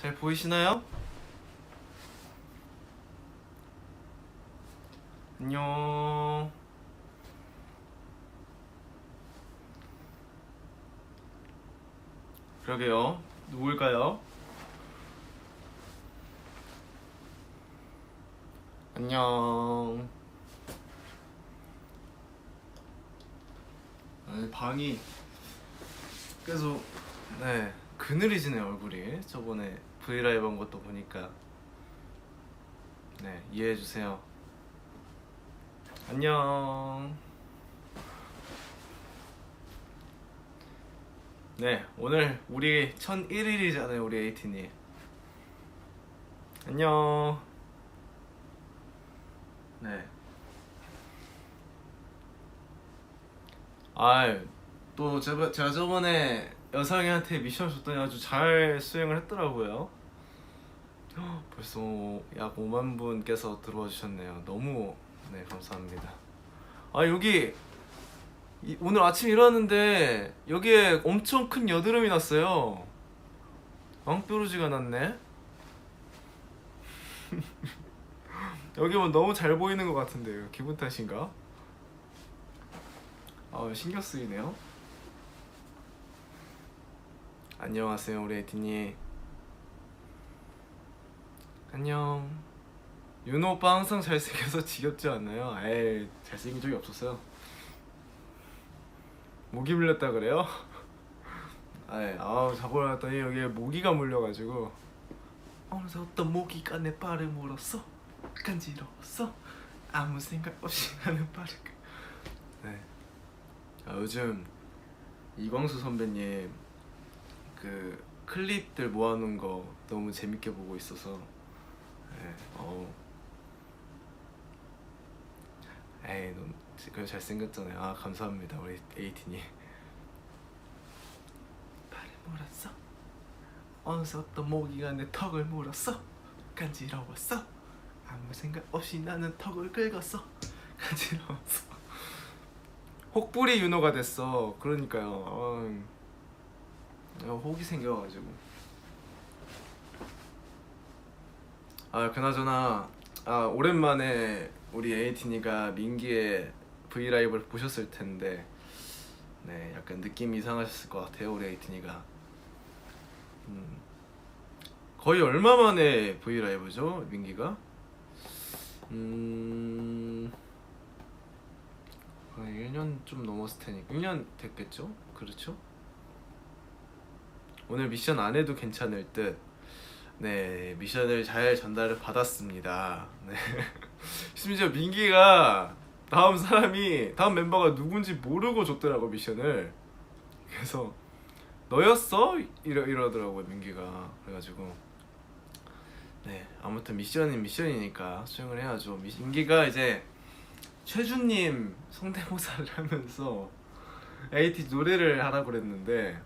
잘 보이시나요? 안녕. 그러게요. 누굴까요? 안녕. 방이 계속 그늘이지네 얼굴이. 저번에 브이라이브 한 것도 보니까. 이해해주세요. 안녕. 오늘 우리 1001일이잖아요 우리 에이틴이. 안녕. 또 제가 저번에 여상이한테 미션 줬더니 아주 잘 수행을 했더라고요. 벌써 약 5만 분께서 들어와 주셨네요. 너무 감사합니다. 여기 오늘 아침 일어났는데 여기에 엄청 큰 여드름이 났어요. 왕뾰루지가 났네. 여기 뭐 너무 잘 보이는 것 같은데요. 기분 탓인가? 신경 쓰이네요. 안녕하세요 우리 에이티님. 안녕. 윤호 오빠 항상 잘생겨서 지겹지 않나요? 에이, 잘생긴 적이 없었어요. 모기 물렸다 그래요? 자고 일어났더니 여기에 모기가 물려가지고 어느새 어떤 모기가 내 발을 물었어. 간지러웠어. 아무 생각 없이 하는 발을. 요즘 이광수 선배님 그 클립들 모아놓은 거 너무 재밌게 보고 있어서 너무 그래 잘생겼잖아요. 감사합니다 우리 에이틴이. 발을 물었어. 어느새 어떤 모기가 내 턱을 물었어. 간지러웠어. 아무 생각 없이 나는 턱을 긁었어. 간지러웠어. 혹부리 윤호가 됐어. 그러니까요. 혹이 생겨가지고. 그나저나 오랜만에 우리 에이틴이가 민기의 브이라이브를 보셨을 텐데 약간 느낌이 이상하셨을 것 같아요 우리 에이틴이가. 거의 얼마 만에 브이라이브죠 민기가? 1년 좀 넘었을 테니까 1년 됐겠죠? 그렇죠? 오늘 미션 안 해도 괜찮을 듯. 미션을 잘 전달을 받았습니다. 심지어 민기가 다음 멤버가 누군지 모르고 줬더라고 미션을. 그래서 너였어? 이러더라고요 민기가. 그래가지고 아무튼 미션은 미션이니까 수행을 해야죠. 민기가 이제 최준님 성대모사를 하면서 에이티 노래를 하라고 그랬는데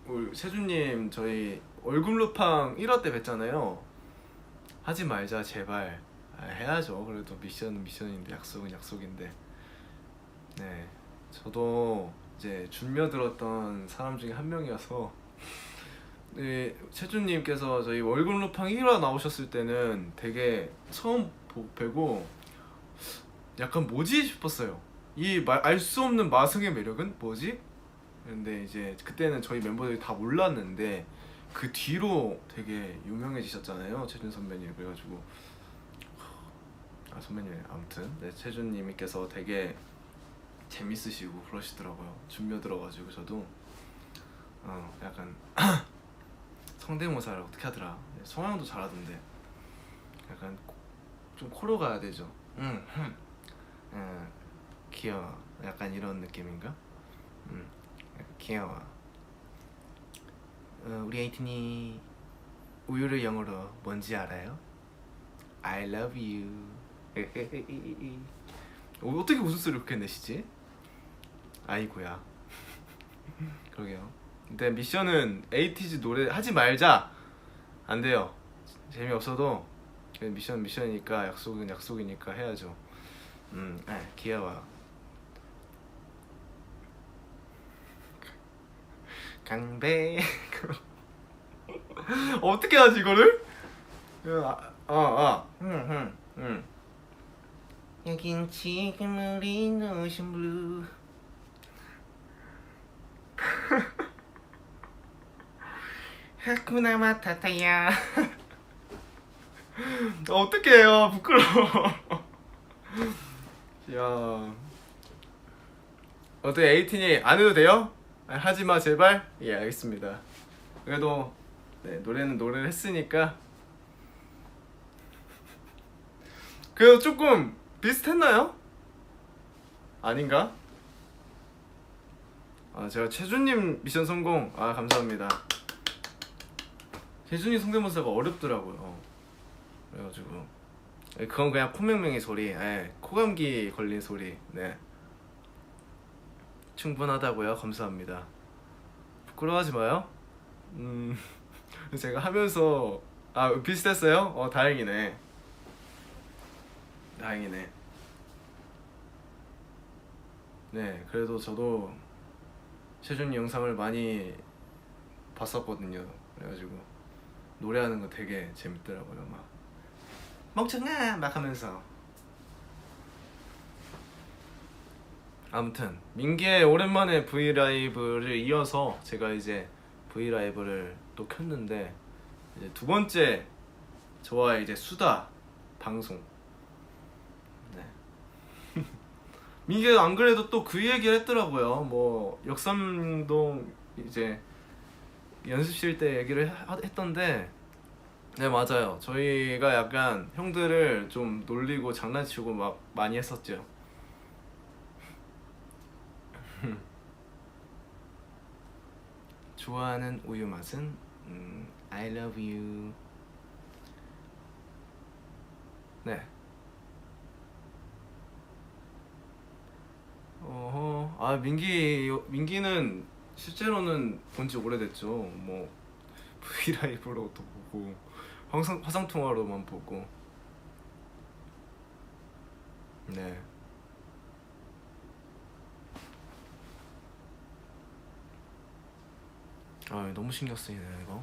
우리 최준님 저희 월급 루팡 1화 때 뵀잖아요. 하지 말자 제발. 해야죠. 그래도 미션은 미션인데 약속은 약속인데. 저도 이제 준며 들었던 사람 중에 한 명이어서 최준님께서 저희 월급 루팡 1화 나오셨을 때는 되게 처음 뵈고 약간 뭐지 싶었어요. 이 알 수 없는 마성의 매력은 뭐지? 근데 이제 그때는 저희 멤버들이 다 몰랐는데 그 뒤로 되게 유명해지셨잖아요 최준 선배님. 그래가지고 선배님 아무튼 최준님께서 되게 재밌으시고 그러시더라고요. 준며 들어가지고 저도 약간 성대모사를 어떻게 하더라. 성황도 잘하던데 약간 좀 코로 가야 되죠. 귀여워 약간 이런 느낌인가? 귀여워. 우리 에이틴이 우유를 영어로 뭔지 알아요? I love you. 어떻게 웃음소리를 그렇게 내시지? 아이고야. 그러게요. 근데 미션은 에이티즈 노래 하지 말자. 안 돼요. 재미없어도 미션이니까 약속은 약속이니까 해야죠. 귀여워. 강배. 어떻게 하지 이거를? 응. 여긴 지금 우린 오션 블루. 하쿠나 마타타야. 어떻게 해요? 부끄러워. 야, 어때 에이틴이 안 해도 돼요? 하지마 제발. 예, 알겠습니다. 그래도 네, 노래는 노래를 했으니까 그래도 조금 비슷했나요? 아닌가? 제가 최준님 미션 성공. 감사합니다. 최준이 성대모사가 어렵더라고요. 그래가지고 그건 그냥 코맹맹이 소리, 코감기 걸린 소리. 네, 충분하다고요. 감사합니다. 부끄러워하지 마요. 제가 하면서 비슷했어요? 다행이네. 네, 그래도 저도 최준이 영상을 많이 봤었거든요. 그래가지고 노래하는 거 되게 재밌더라고요. 막 멍청아 막 하면서. 아무튼 민기의 오랜만에 브이라이브를 이어서 제가 이제 브이라이브를 또 켰는데, 이제 두 번째 저와의 이제 수다 방송. 네. 민기가 안 그래도 또 그 얘기를 했더라고요. 뭐 역삼동 이제 연습실 때 얘기를 했던데, 네 맞아요. 저희가 약간 형들을 좀 놀리고 장난치고 막 많이 했었죠. 좋아하는 우유 맛은 I love you. 네. 민기는 실제로는 본지 오래됐죠. 뭐 브이라이브로도 보고 화상 통화로만 보고. 네. 너무 신경 쓰이네 이거.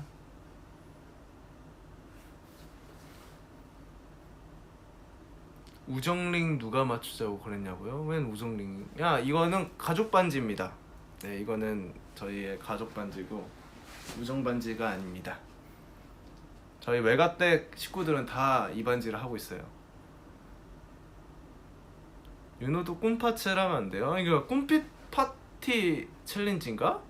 우정링 누가 맞추자고 그랬냐고요? 웬 우정링? 야, 이거는 가족 반지입니다. 네, 이거는 저희의 가족 반지고 우정 반지가 아닙니다. 저희 외가댁 식구들은 다 이 반지를 하고 있어요. 윤호도 꿈파츠를 하면 안 돼요? 이거 꿈빛 파티 챌린지인가?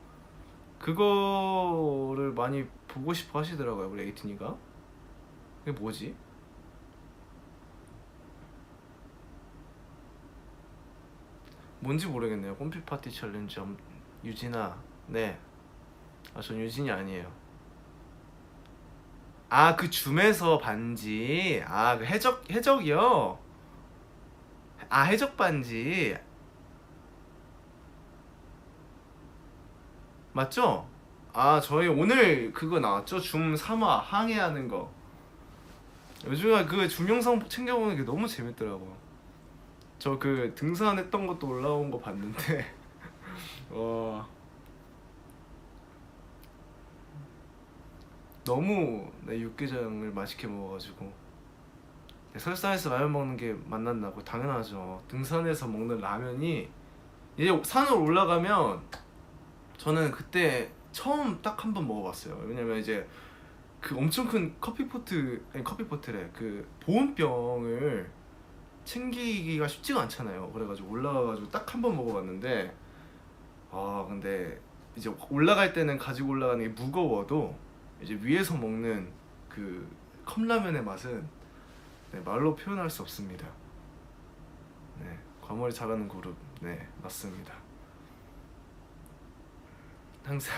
그거를 많이 보고 싶어 하시더라고요, 우리 에이틴이가. 그게 뭐지? 뭔지 모르겠네요. 꿈빛 파티 챌린지. 유진아. 네. 전 유진이 아니에요. 그 줌에서 반지. 그 해적이요? 해적 반지. 맞죠? 저희 오늘 그거 나왔죠? 줌 3화 항해하는 거. 요즘에 그 줌 영상 챙겨보는 게 너무 재밌더라고요. 저 그 등산했던 것도 올라온 거 봤는데 와, 너무 육개장을 맛있게 먹어가지고. 설산에서 라면 먹는 게 맛났나고. 당연하죠. 등산에서 먹는 라면이 이제 산으로 올라가면, 저는 그때 처음 딱 한 번 먹어봤어요. 왜냐면 이제 그 엄청 큰 커피포트래, 그 보온병을 챙기기가 쉽지가 않잖아요. 그래가지고 올라가가지고 딱 한 번 먹어봤는데, 근데 이제 올라갈 때는 가지고 올라가는 게 무거워도 이제 위에서 먹는 그 컵라면의 맛은 말로 표현할 수 없습니다. 네, 과몰이 잘하는 그룹. 네, 맞습니다. 항상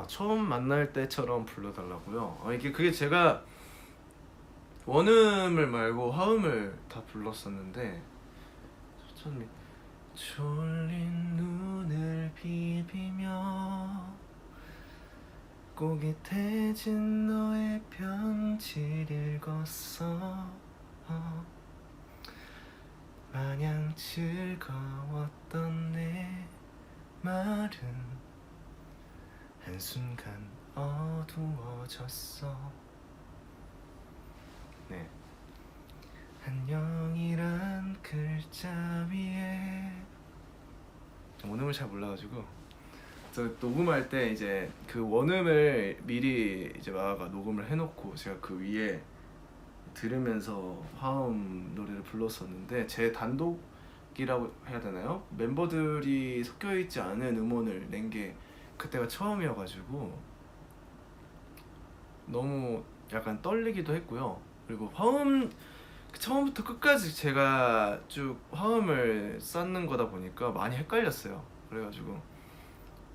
처음 만날 때처럼 불러달라고요? 그게 제가 원음을 말고 화음을 다 불렀었는데, 천천히. 졸린 눈을 비비며 꼬깃해진 너의 편지를 읽었어. 마냥 즐거웠던 내 말은 한순간 어두워졌어. 네, 안녕이란 글자 위에 원음을 잘 몰라가지고 저 녹음할 때 이제 그 원음을 미리 이제 마아가 녹음을 해놓고 제가 그 위에 들으면서 화음 노래를 불렀었는데 제 단독이라고 해야 되나요? 멤버들이 섞여 있지 않은 음원을 낸 게 그때가 처음이어가지고 너무 약간 떨리기도 했고요. 그리고 화음 처음부터 끝까지 제가 쭉 화음을 쌓는 거다 보니까 많이 헷갈렸어요. 그래가지고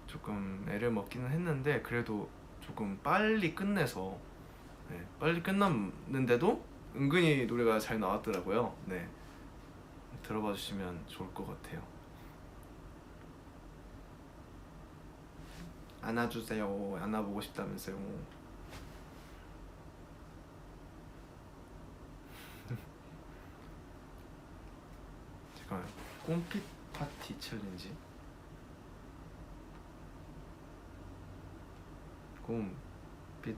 조금 애를 먹기는 했는데 그래도 조금 빨리 끝내서 네, 빨리 끝났는데도 은근히 노래가 잘 나왔더라고요. 네, 들어봐 주시면 좋을 것 같아요. 안아주세요. 안아보고 싶다면서요. 잠깐만, 꿈빛 파티 챌린지. 꿈빛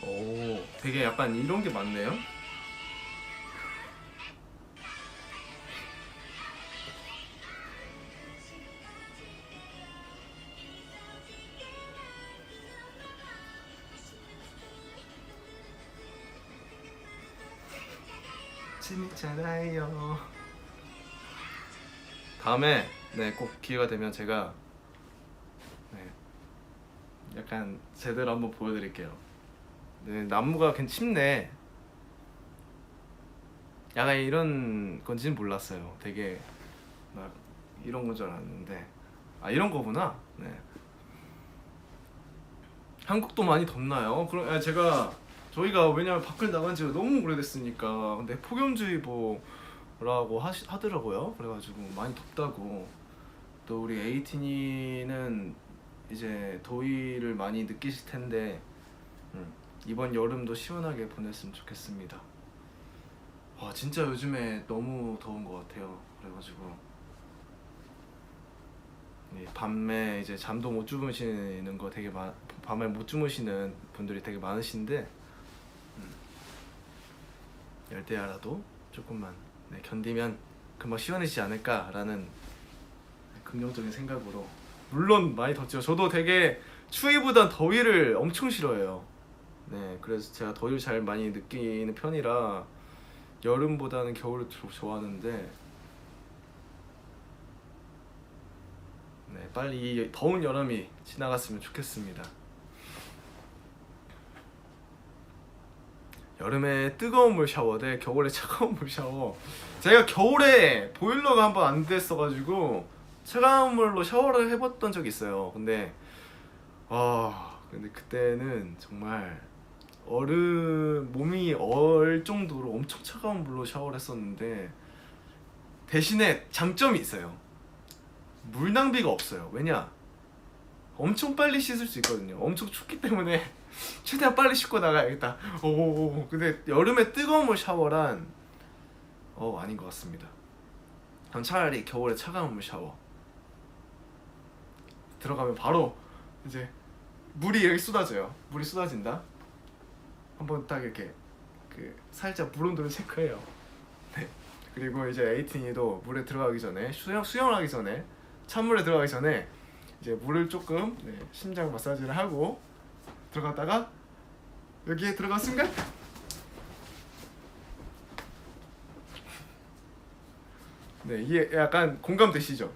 오, 되게 약간 이런 게 많네요. 재밌잖아요. 다음에 네, 꼭 기회가 되면 제가 네, 약간 제대로 한번 보여드릴게요. 네, 나무가 괜히 칩네. 약간 이런 건지는 몰랐어요. 되게 막 이런 건 줄 알았는데 아, 이런 거구나. 네. 한국도 많이 덥나요? 그럼 저희가 왜냐면 밖을 나간 지가 너무 오래됐으니까. 근데 폭염주의보라고 하더라고요. 그래가지고 많이 덥다고. 또 우리 에이틴이는 이제 더위를 많이 느끼실 텐데 이번 여름도 시원하게 보냈으면 좋겠습니다. 와, 진짜 요즘에 너무 더운 것 같아요. 그래가지고 밤에 이제 잠도 못 주무시는 거 되게 밤에 못 주무시는 분들이 되게 많으신데 열대야라도 조금만 견디면 금방 시원해지지 않을까라는 긍정적인 생각으로. 물론 많이 덥죠. 저도 되게 추위보단 더위를 엄청 싫어해요. 네, 그래서 제가 더위를 잘 많이 느끼는 편이라 여름보다는 겨울을 좋아하는데 네, 빨리 이 더운 여름이 지나갔으면 좋겠습니다. 여름에 뜨거운 물 샤워 대 겨울에 차가운 물 샤워. 제가 겨울에 보일러가 한번 안 됐어가지고 차가운 물로 샤워를 해봤던 적이 있어요. 근데 그때는 정말 몸이 얼 정도로 엄청 차가운 물로 샤워를 했었는데 대신에 장점이 있어요. 물 낭비가 없어요. 왜냐? 엄청 빨리 씻을 수 있거든요. 엄청 춥기 때문에 최대한 빨리 씻고 나가야겠다. 오, 근데 여름에 뜨거운 물 샤워란 아닌 것 같습니다. 전 차라리 겨울에 차가운 물 샤워. 들어가면 바로 이제 물이 여기 쏟아져요. 물이 쏟아진다. 한번 딱 이렇게 살짝 물 온도를 체크해요. 네. 그리고 이제 에이틴이도 물에 들어가기 전에 수영하기 전에 찬물에 들어가기 전에 이제 물을 조금 심장 마사지를 하고 들어갔다가 여기에 들어간 순간 네, 이게 약간 공감되시죠?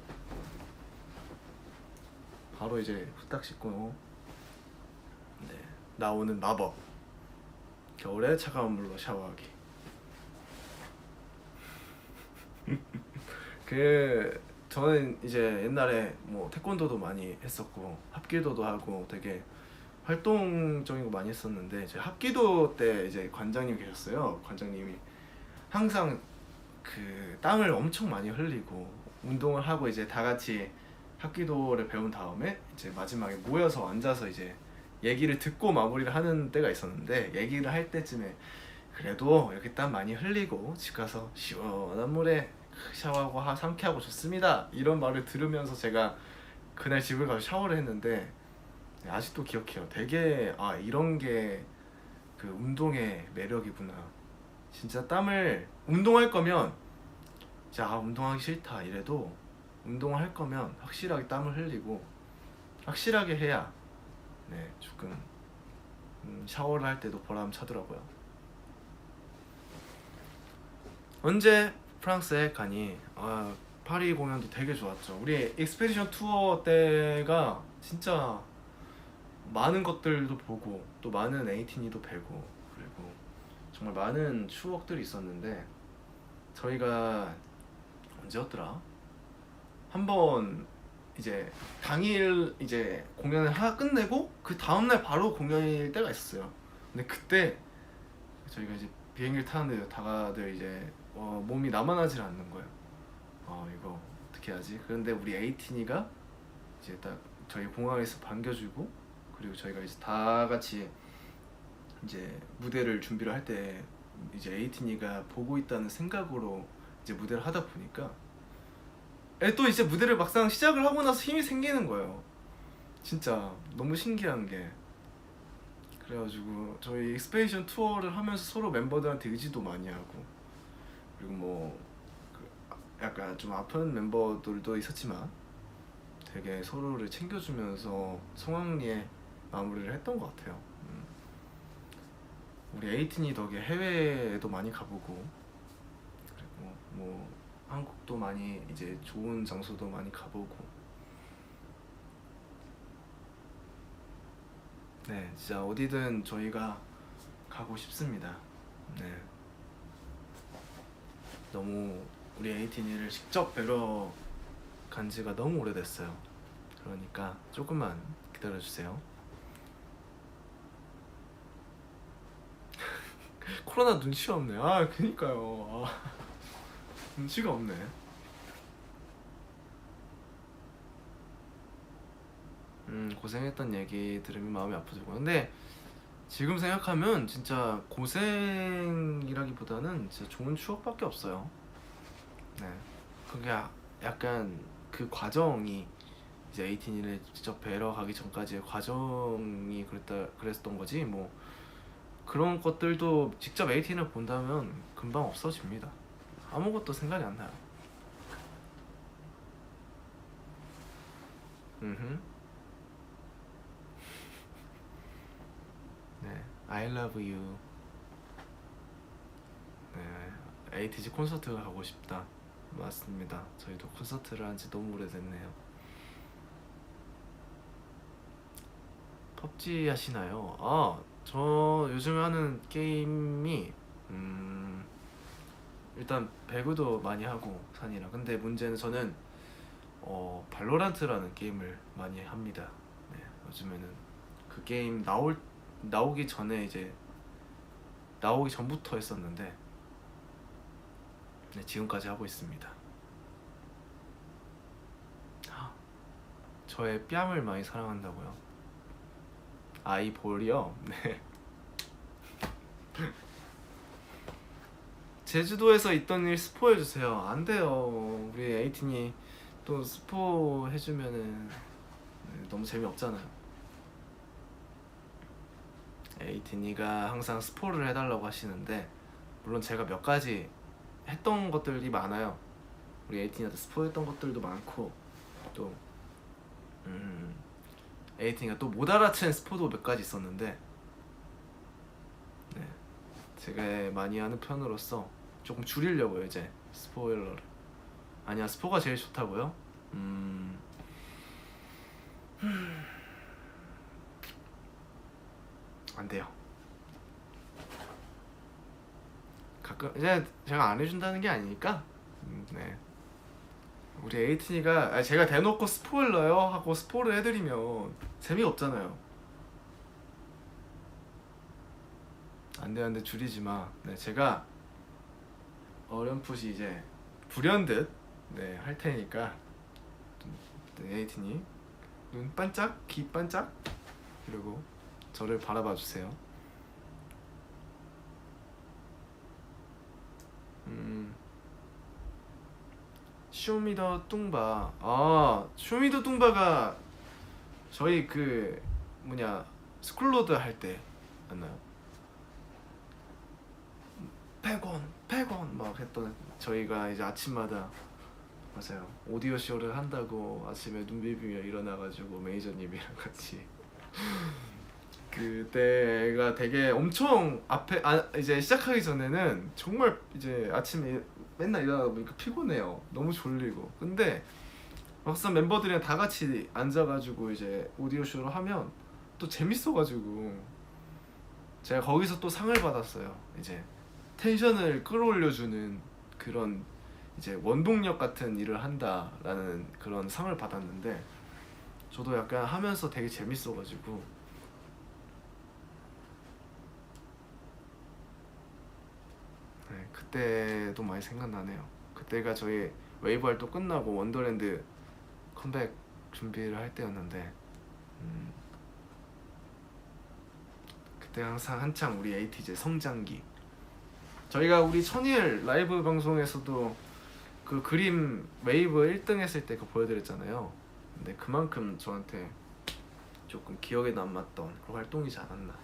바로 이제 후딱 씻고 나오는 마법. 겨울에 차가운 물로 샤워하기. 저는 이제 옛날에 뭐 태권도도 많이 했었고 합기도도 하고 되게 활동적인 거 많이 했었는데, 제 합기도 때 이제 관장님 계셨어요. 관장님이 항상 그 땀을 엄청 많이 흘리고 운동을 하고 이제 다 같이 합기도를 배운 다음에 이제 마지막에 모여서 앉아서 이제 얘기를 듣고 마무리를 하는 때가 있었는데, 얘기를 할 때쯤에 그래도 이렇게 땀 많이 흘리고 집 가서 시원한 물에 샤워하고 상쾌하고 좋습니다, 이런 말을 들으면서 제가 그날 집을 가서 샤워를 했는데, 아직도 기억해요. 되게 이런 게 그 운동의 매력이구나. 진짜 땀을 운동할 거면 자 운동하기 싫다 이래도 운동을 할 거면 확실하게 땀을 흘리고 확실하게 해야 네 조금 샤워를 할 때도 보람 차더라고요. 언제 프랑스에 가니? 파리 공연도 되게 좋았죠. 우리 익스페디션 투어 때가 진짜 많은 것들도 보고 또 많은 에이티니도 뵈고 그리고 정말 많은 추억들이 있었는데, 저희가 언제였더라? 한번 이제 당일 이제 공연을 끝내고 그 다음날 바로 공연일 때가 있었어요. 근데 그때 저희가 이제 비행기를 타는데 다들 이제 몸이 남아나질 않는 거예요. 이거 어떻게 하지? 그런데 우리 에이티니가 이제 딱 저희 공항에서 반겨주고, 그리고 저희가 이제 다 같이 이제 무대를 준비를 할 때 이제 에이티니가 보고 있다는 생각으로 이제 무대를 하다 보니까 또 이제 무대를 막상 시작을 하고 나서 힘이 생기는 거예요. 진짜 너무 신기한 게, 그래가지고 저희 익스페디션 투어를 하면서 서로 멤버들한테 의지도 많이 하고, 그리고 약간 좀 아픈 멤버들도 있었지만 되게 서로를 챙겨주면서 성황리에 마무리를 했던 것 같아요. 우리 에이틴이 덕에 해외에도 많이 가보고, 그리고 뭐 한국도 많이 이제 좋은 장소도 많이 가보고, 네 진짜 어디든 저희가 가고 싶습니다. 네 너무 우리 에이틴이를 직접 뵈러 간 지가 너무 오래됐어요. 그러니까 조금만 기다려주세요. 코로나 눈치가 없네. 그니까요. 눈치가 없네. 고생했던 얘기 들으면 마음이 아프더라고요. 근데 지금 생각하면 진짜 고생이라기보다는 진짜 좋은 추억밖에 없어요. 네, 그게 약간 그 과정이 이제 에이틴이를 직접 뵈러 가기 전까지의 과정이 그랬던 거지, 뭐 그런 것들도 직접 에이틴을 본다면 금방 없어집니다. 아무것도 생각이 안 나요. 네, I love you. 네, 에이티즈 콘서트가 가고 싶다. 맞습니다. 저희도 콘서트를 한 지 너무 오래됐네요. 펍지 하시나요? 저 요즘 하는 게임이 일단 배구도 많이 하고 산이라. 근데 문제는 저는 발로란트라는 게임을 많이 합니다. 네, 요즘에는 그 게임 나오기 전에 이제 나오기 전부터 했었는데, 네, 지금까지 하고 있습니다. 저의 뺨을 많이 사랑한다고요? 이 볼이요? 네. 제주도에서 있던 일 스포해주세요. 안 돼요. 우리 에이틴이 또 스포 해주면은 너무 재미없잖아요. 에이틴이가 항상 스포를 해달라고 하시는데, 물론 제가 몇 가지 했던 것들이 많아요. 우리 에이틴이한테 스포했던 것들도 많고, 또 에이틴이가 또 못 알아챈 스포도 몇 가지 있었는데, 네, 제가 많이 하는 편으로서 조금 줄이려고요 이제 스포일러를. 아니야, 스포가 제일 좋다고요? 안 돼요. 가끔 이제 제가 안 해준다는 게 아니니까. 네, 우리 에이틴이가 제가 대놓고 스포일러요 하고 스포를 해드리면 재미없잖아요. 안돼 줄이지 마. 네, 제가 어렴풋이 이제 불현듯 네, 할 테니까 네, 에이틴이 눈 반짝 귀 반짝 이러고 저를 바라봐 주세요. 쇼미더 뚱바. 쇼미더 뚱바가 저희 그 뭐냐 스쿨로드 할 때 맞나요? 100원 막 했던, 저희가 이제 아침마다 맞아요 오디오 쇼를 한다고 아침에 눈 비비며 일어나가지고 매니저님이랑 같이 그때가 되게 엄청 앞에 이제 시작하기 전에는 정말 이제 아침에 맨날 일어나다 보니까 피곤해요. 너무 졸리고. 근데 막상 멤버들이랑 다 같이 앉아가지고 이제 오디오 쇼를 하면 또 재밌어가지고 제가 거기서 또 상을 받았어요. 이제 텐션을 끌어올려주는 그런 이제 원동력 같은 일을 한다라는 그런 상을 받았는데 저도 약간 하면서 되게 재밌어가지고 네, 그때도 많이 생각나네요. 그때가 저희 웨이브 활동 끝나고 원더랜드 컴백 준비를 할 때였는데 그때 항상 한창 우리 에이티즈의 성장기. 저희가 우리 천일 라이브 방송에서도 그 그림 웨이브 1등 했을 때 그거 보여드렸잖아요. 근데 그만큼 저한테 조금 기억에 남았던 그런 활동이지 않았나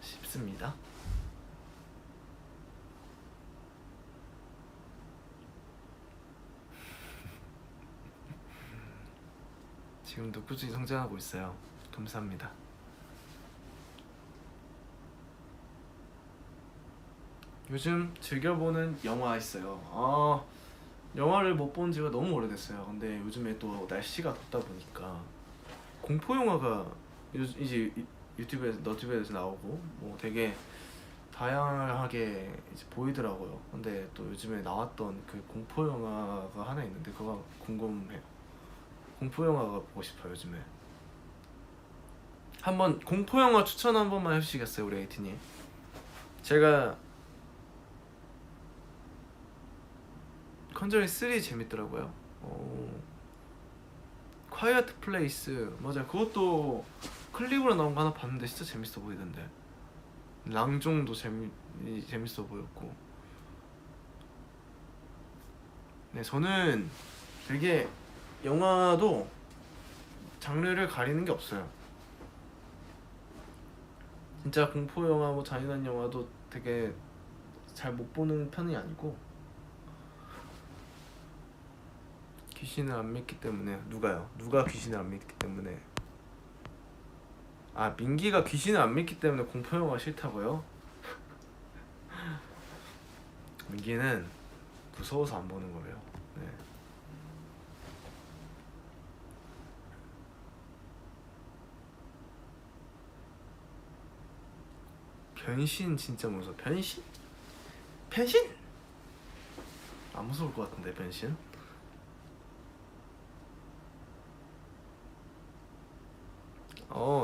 싶습니다. 지금도 꾸준히 성장하고 있어요. 감사합니다. 요즘 즐겨보는 영화 있어요. 영화를 못 본 지가 너무 오래됐어요. 근데 요즘에 또 날씨가 덥다 보니까 공포 영화가 이제 유튜브에서 너튜브에서 나오고 뭐 되게 다양하게 이제 보이더라고요. 근데 또 요즘에 나왔던 그 공포 영화가 하나 있는데 그거 궁금해요. 공포 영화가 보고 싶어요 요즘에. 한번 공포 영화 추천 한 번만 해주시겠어요 우리 에이티님? 제가 컨저링 3 재밌더라고요. 콰이어트 플레이스 맞아요. 그것도 클립으로 나온 거 하나 봤는데 진짜 재밌어 보이던데. 랑종도 재밌어 보였고. 네, 저는 되게 영화도 장르를 가리는 게 없어요. 진짜 공포 영화 뭐 잔인한 영화도 되게 잘 못 보는 편이 아니고. 귀신을 안 믿기 때문에. 누가 귀신을 안 믿기 때문에? 민기가 귀신을 안 믿기 때문에 공포 영화 싫다고요? 민기는 무서워서 안 보는 거예요. 네. 변신 진짜 무서워. 변신? 안 무서울 것 같은데 변신?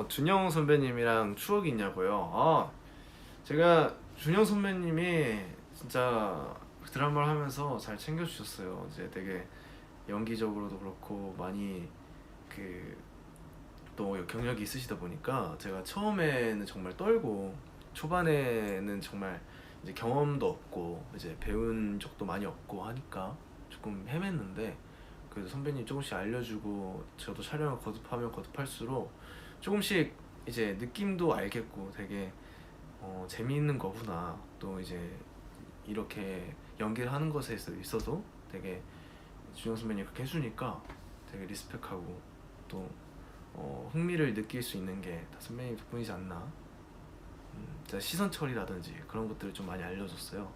준영 선배님이랑 추억이 있냐고요? 제가 준영 선배님이 진짜 드라마를 하면서 잘 챙겨주셨어요. 이제 되게 연기적으로도 그렇고 많이 또 경력이 있으시다 보니까 제가 처음에는 정말 떨고 초반에는 정말 이제 경험도 없고 이제 배운 적도 많이 없고 하니까 조금 헤맸는데 그래도 선배님 조금씩 알려주고 저도 촬영을 거듭하면 거듭할수록 조금씩 이제 느낌도 알겠고 되게 재미있는 거구나. 또 이제 이렇게 연기를 하는 것에 있어도 되게 준영 선배님 그렇게 해주니까 되게 리스펙하고 또 흥미를 느낄 수 있는 게 다 선배님 덕분이지 않나. 시선 처리라든지 그런 것들을 좀 많이 알려줬어요.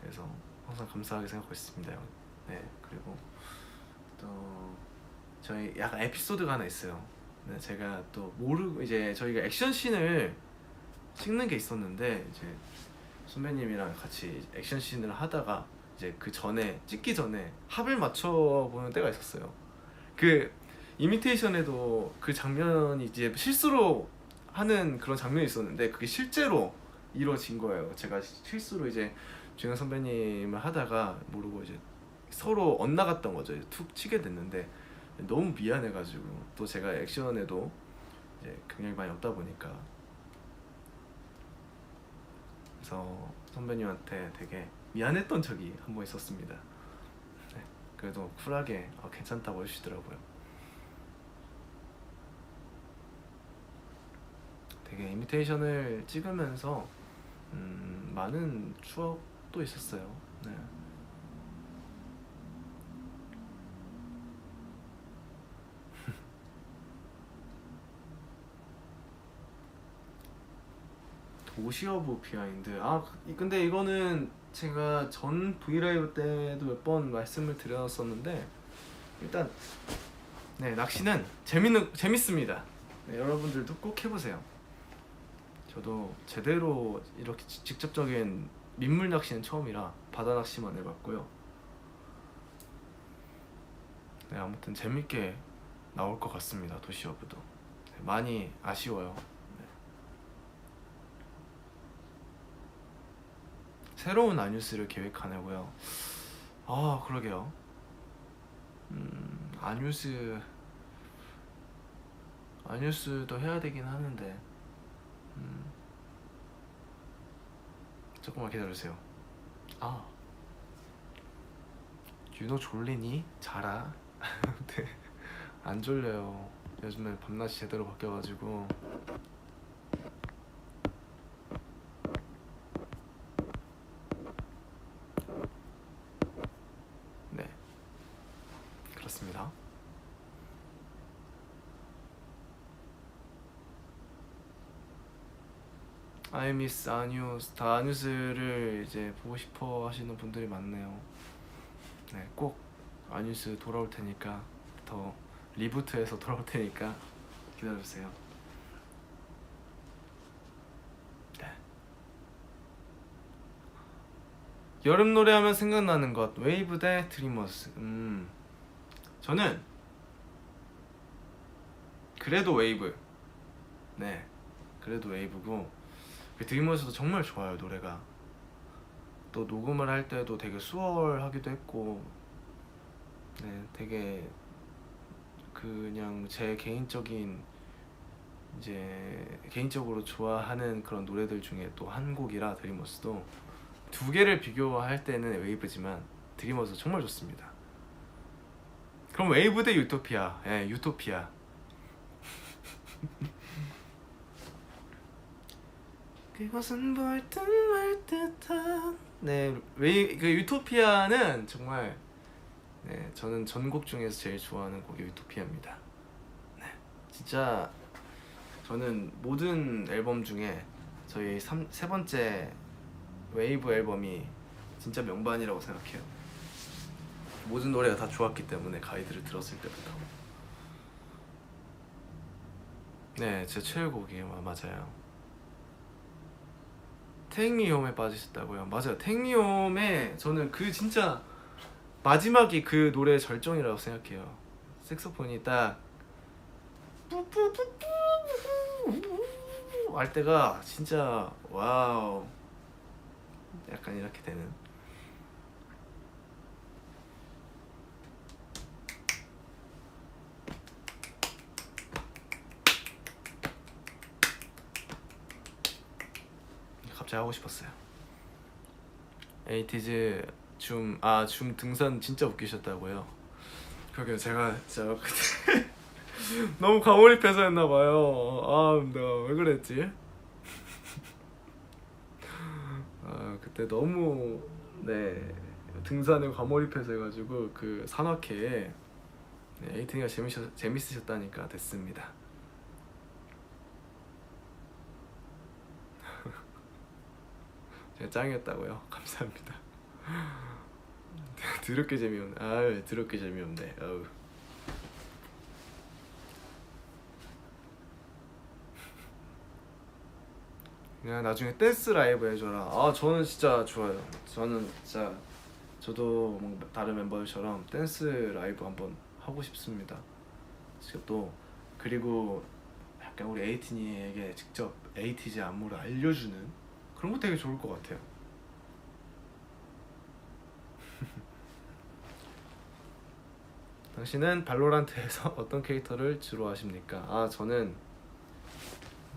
그래서 항상 감사하게 생각하고 있습니다. 네, 그리고 또 저희 약간 에피소드가 하나 있어요. 네, 제가 또 모르고 이제 저희가 액션씬을 찍는 게 있었는데 이제 선배님이랑 같이 액션씬을 하다가 이제 그 전에 찍기 전에 합을 맞춰보는 때가 있었어요. 그 이미테이션에도 그 장면이 이제 실수로 하는 그런 장면이 있었는데 그게 실제로 이루어진 거예요. 제가 실수로 이제 주영 선배님을 하다가 모르고 이제 서로 엇나갔던 거죠. 이제 툭 치게 됐는데 너무 미안해가지고 또 제가 액션에도 이제 굉장히 많이 없다 보니까 그래서 선배님한테 되게 미안했던 적이 한 번 있었습니다. 네, 그래도 쿨하게 괜찮다고 해주시더라고요. 되게 이미테이션을 찍으면서 많은 추억도 있었어요. 네. 도시 오브 비하인드. 근데 이거는 제가 전 브이라이브 때도 몇 번 말씀을 드렸었는데 일단 네, 낚시는 재밌습니다. 네, 여러분들도 꼭 해보세요. 저도 제대로 이렇게 직접적인 민물 낚시는 처음이라 바다 낚시만 해봤고요. 네, 아무튼 재밌게 나올 것 같습니다. 도시 오브도. 네, 많이 아쉬워요. 새로운 아뉴스를 계획하냐고요? 그러게요. 아뉴스도 해야 되긴 하는데 조금만 기다려주세요. 윤호 졸리니? 자라. 네, 안 졸려요. 요즘에 밤낮이 제대로 바뀌어가지고. 네, 그렇습니다. I miss 아뉴스. 다 아뉴스를 이제 보고 싶어 하시는 분들이 많네요. 네, 꼭 아뉴스 돌아올 테니까, 더 리부트해서 돌아올 테니까 기다려주세요. 네. 여름 노래하면 생각나는 것, 웨이브 대 드리머스. 저는 그래도 웨이브. 네, 그래도 웨이브고, 드리머스도 정말 좋아요. 노래가 또 녹음을 할 때도 되게 수월하기도 했고, 네, 되게 그냥 제 개인적인 이제 개인적으로 좋아하는 그런 노래들 중에 또 한 곡이라, 드리머스도 두 개를 비교할 때는 웨이브지만 드리머스 정말 좋습니다. 그럼 웨이브 대 유토피아. 예, 유토피아. 그것은 볼듯 말듯한. 네, 그 유토피아는 정말, 네, 저는 전곡 중에서 제일 좋아하는 곡이 유토피아입니다. 네, 진짜 저는 모든 앨범 중에 저희 세 번째 웨이브 앨범이 진짜 명반이라고 생각해요. 모든 노래가 다 좋았기 때문에, 가이드를 들었을 때부터. 네, 제 최애곡이에요. 맞아요. 택미홈에 빠지셨다고요? 맞아요. 택미홈에 저는 그 진짜 마지막이 그 노래의 절정이라고 생각해요. 색소폰이 딱 할 때가 진짜 와우, 약간 이렇게 되는. 갑자기 하고 싶었어요. 에이티즈 줌 등산 진짜 웃기셨다고요? 그러게요. 제가 진짜 그때 너무 과몰입해서 했나봐요. 내가 왜 그랬지? 그때 너무, 네, 등산에 과몰입해서 해가지고 그 산악회에, 네, 에이티즈가 재밌으셨다니까 됐습니다. 제가 짱이었다고요? 감사합니다. 더럽게 재미없네. 더럽게 재미없네. 그냥 나중에 댄스 라이브 해줘라. 저는 진짜 좋아요. 저는 진짜 저도 뭔가 다른 멤버들처럼 댄스 라이브 한번 하고 싶습니다. 지금 또 그리고 약간 우리 에이티니에게 직접 에이티즈 안무를 알려주는 그런 거 되게 좋을 것 같아요. 당신은 발로란트에서 어떤 캐릭터를 주로 하십니까? 아 저는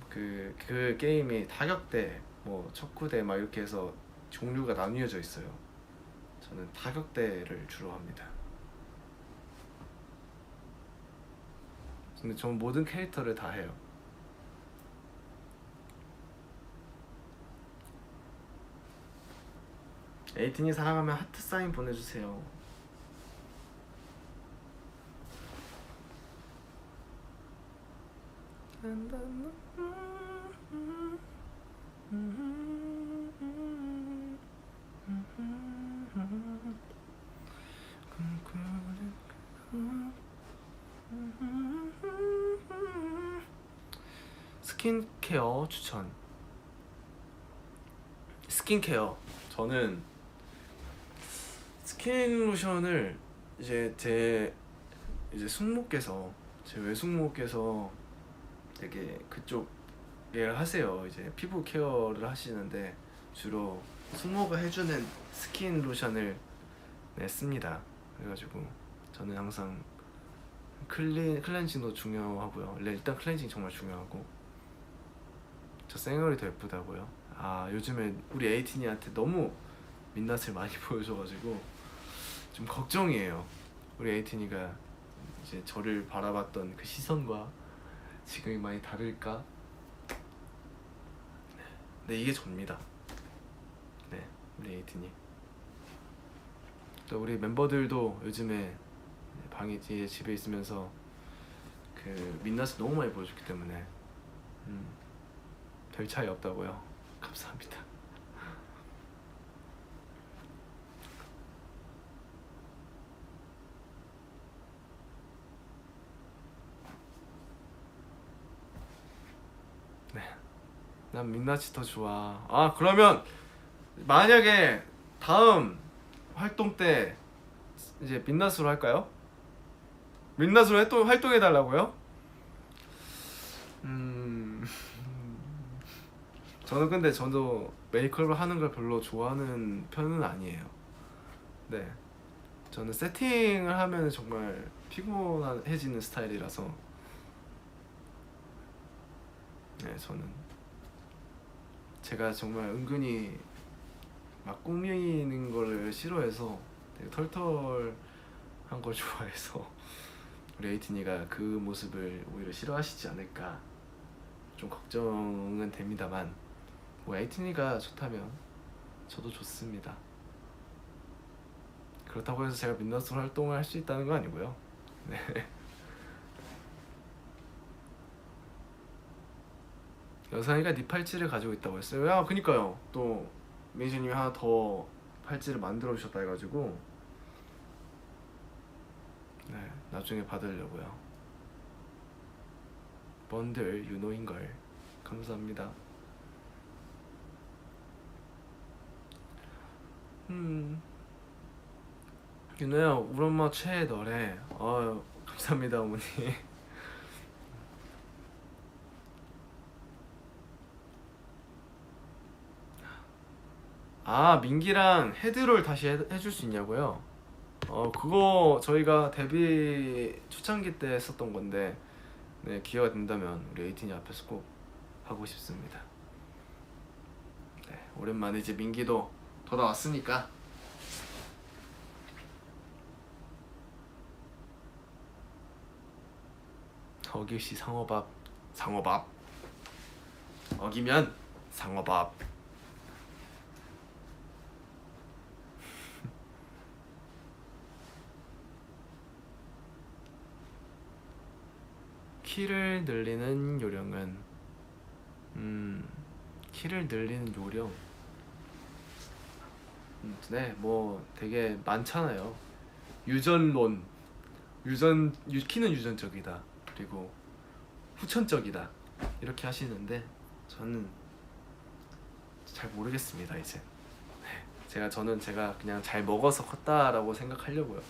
그 게임이 타격대, 뭐 척구대 막 이렇게 해서 종류가 나뉘어져 있어요. 저는 타격대를 주로 합니다. 근데 저는 모든 캐릭터를 다 해요. 에이틴이 사랑하면 하트 사인 보내주세요. 스킨케어 추천. 스킨케어 저는 스킨 로션을 이제 숙모께서, 제 외숙모께서 되게 그쪽 일 하세요. 이제 피부 케어를 하시는데 주로 숙모가 해주는 스킨 로션을 씁니다. 그래가지고 저는 항상 클렌징도 중요하고요. 일단 클렌징 정말 중요하고, 저 생얼이 더 예쁘다고요? 아 요즘에 우리 에이틴이한테 너무 민낯을 많이 보여줘가지고 좀 걱정이에요. 우리 에이틴이가 이제 저를 바라봤던 그 시선과 지금이 많이 다를까? 네, 이게 접니다. 네, 우리 에이틴이. 또 우리 멤버들도 요즘에 집에 있으면서 그 민낯을 너무 많이 보여줬기 때문에 별 차이 없다고요. 감사합니다. 네, 난 민낯이 더 좋아. 아 그러면 만약에 다음 활동 때 이제 민낯으로 할까요? 민낯으로 활동해 달라고요? 근데 저도 메이크업을 하는 걸 별로 좋아하는 편은 아니에요. 네, 저는 세팅을 하면 정말 피곤해지는 스타일이라서, 네, 저는 제가 정말 은근히 막 꾸미는 걸 싫어해서 되게 털털한 걸 좋아해서 우리 에이틴이가 그 모습을 오히려 싫어하시지 않을까 좀 걱정은 됩니다만, 뭐 에이틴이가 좋다면 저도 좋습니다. 그렇다고 해서 제가 민낯으로 활동을 할 수 있다는 건 아니고요. 네. 여상이가 네 팔찌를 가지고 있다고 했어요. 야 그니까요. 또 매니저님이 하나 더 팔찌를 만들어 주셨다 해가지고 네, 나중에 받으려고요. 번들 유노인걸 감사합니다. 윤호야 우리 엄마 최애 너래. 아유 감사합니다 어머니. 아 민기랑 헤드롤 다시 해줄 수 있냐고요? 그거 저희가 데뷔 초창기 때 했었던 건데, 네, 기회가 된다면 우리 에이틴이 앞에서 꼭 하고 싶습니다. 네, 오랜만에 이제 민기도 돌아왔으니까. 어기시 상어밥. 상어밥 어기면 상어밥. 키를 늘리는 요령은 키를 늘리는 요령, 네, 뭐 되게 많잖아요. 유전론, 키는 유전적이다, 그리고 후천적이다, 이렇게 하시는데 저는 잘 모르겠습니다 이제. 네, 저는 제가 그냥 잘 먹어서 컸다라고 생각하려고요.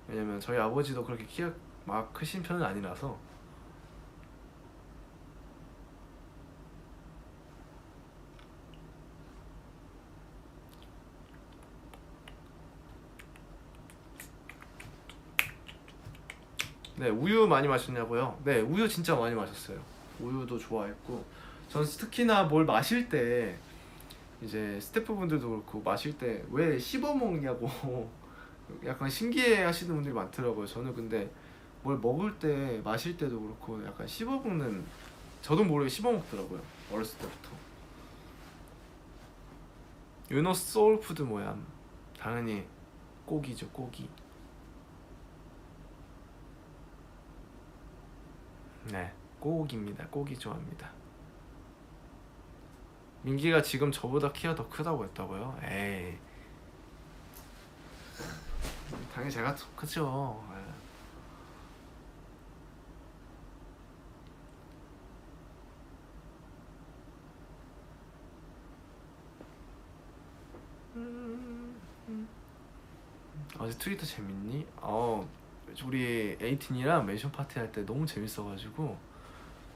왜냐면 저희 아버지도 그렇게 키가 막 크신 편은 아니라서. 네, 우유 많이 마셨냐고요? 네, 우유 진짜 많이 마셨어요. 우유도 좋아했고, 전 특히나 뭘 마실 때 이제 스태프분들도 그렇고 마실 때 왜 씹어 먹냐고 약간 신기해 하시는 분들이 많더라고요. 저는 근데 뭘 먹을 때 마실 때도 그렇고 약간 씹어 먹는, 저도 모르게 씹어 먹더라고요. 어렸을 때부터. 유노 소울푸드 모양. 당연히 고기죠, 고기. 네, 고기입니다. 고기 좋아합니다. 민기가 지금 저보다 키가 더 크다고 했다고요? 에이, 당연히 제가 더 크죠. 어제 트위터 재밌니? 우리 에이틴이랑 멘션 파티 할 때 너무 재밌어가지고,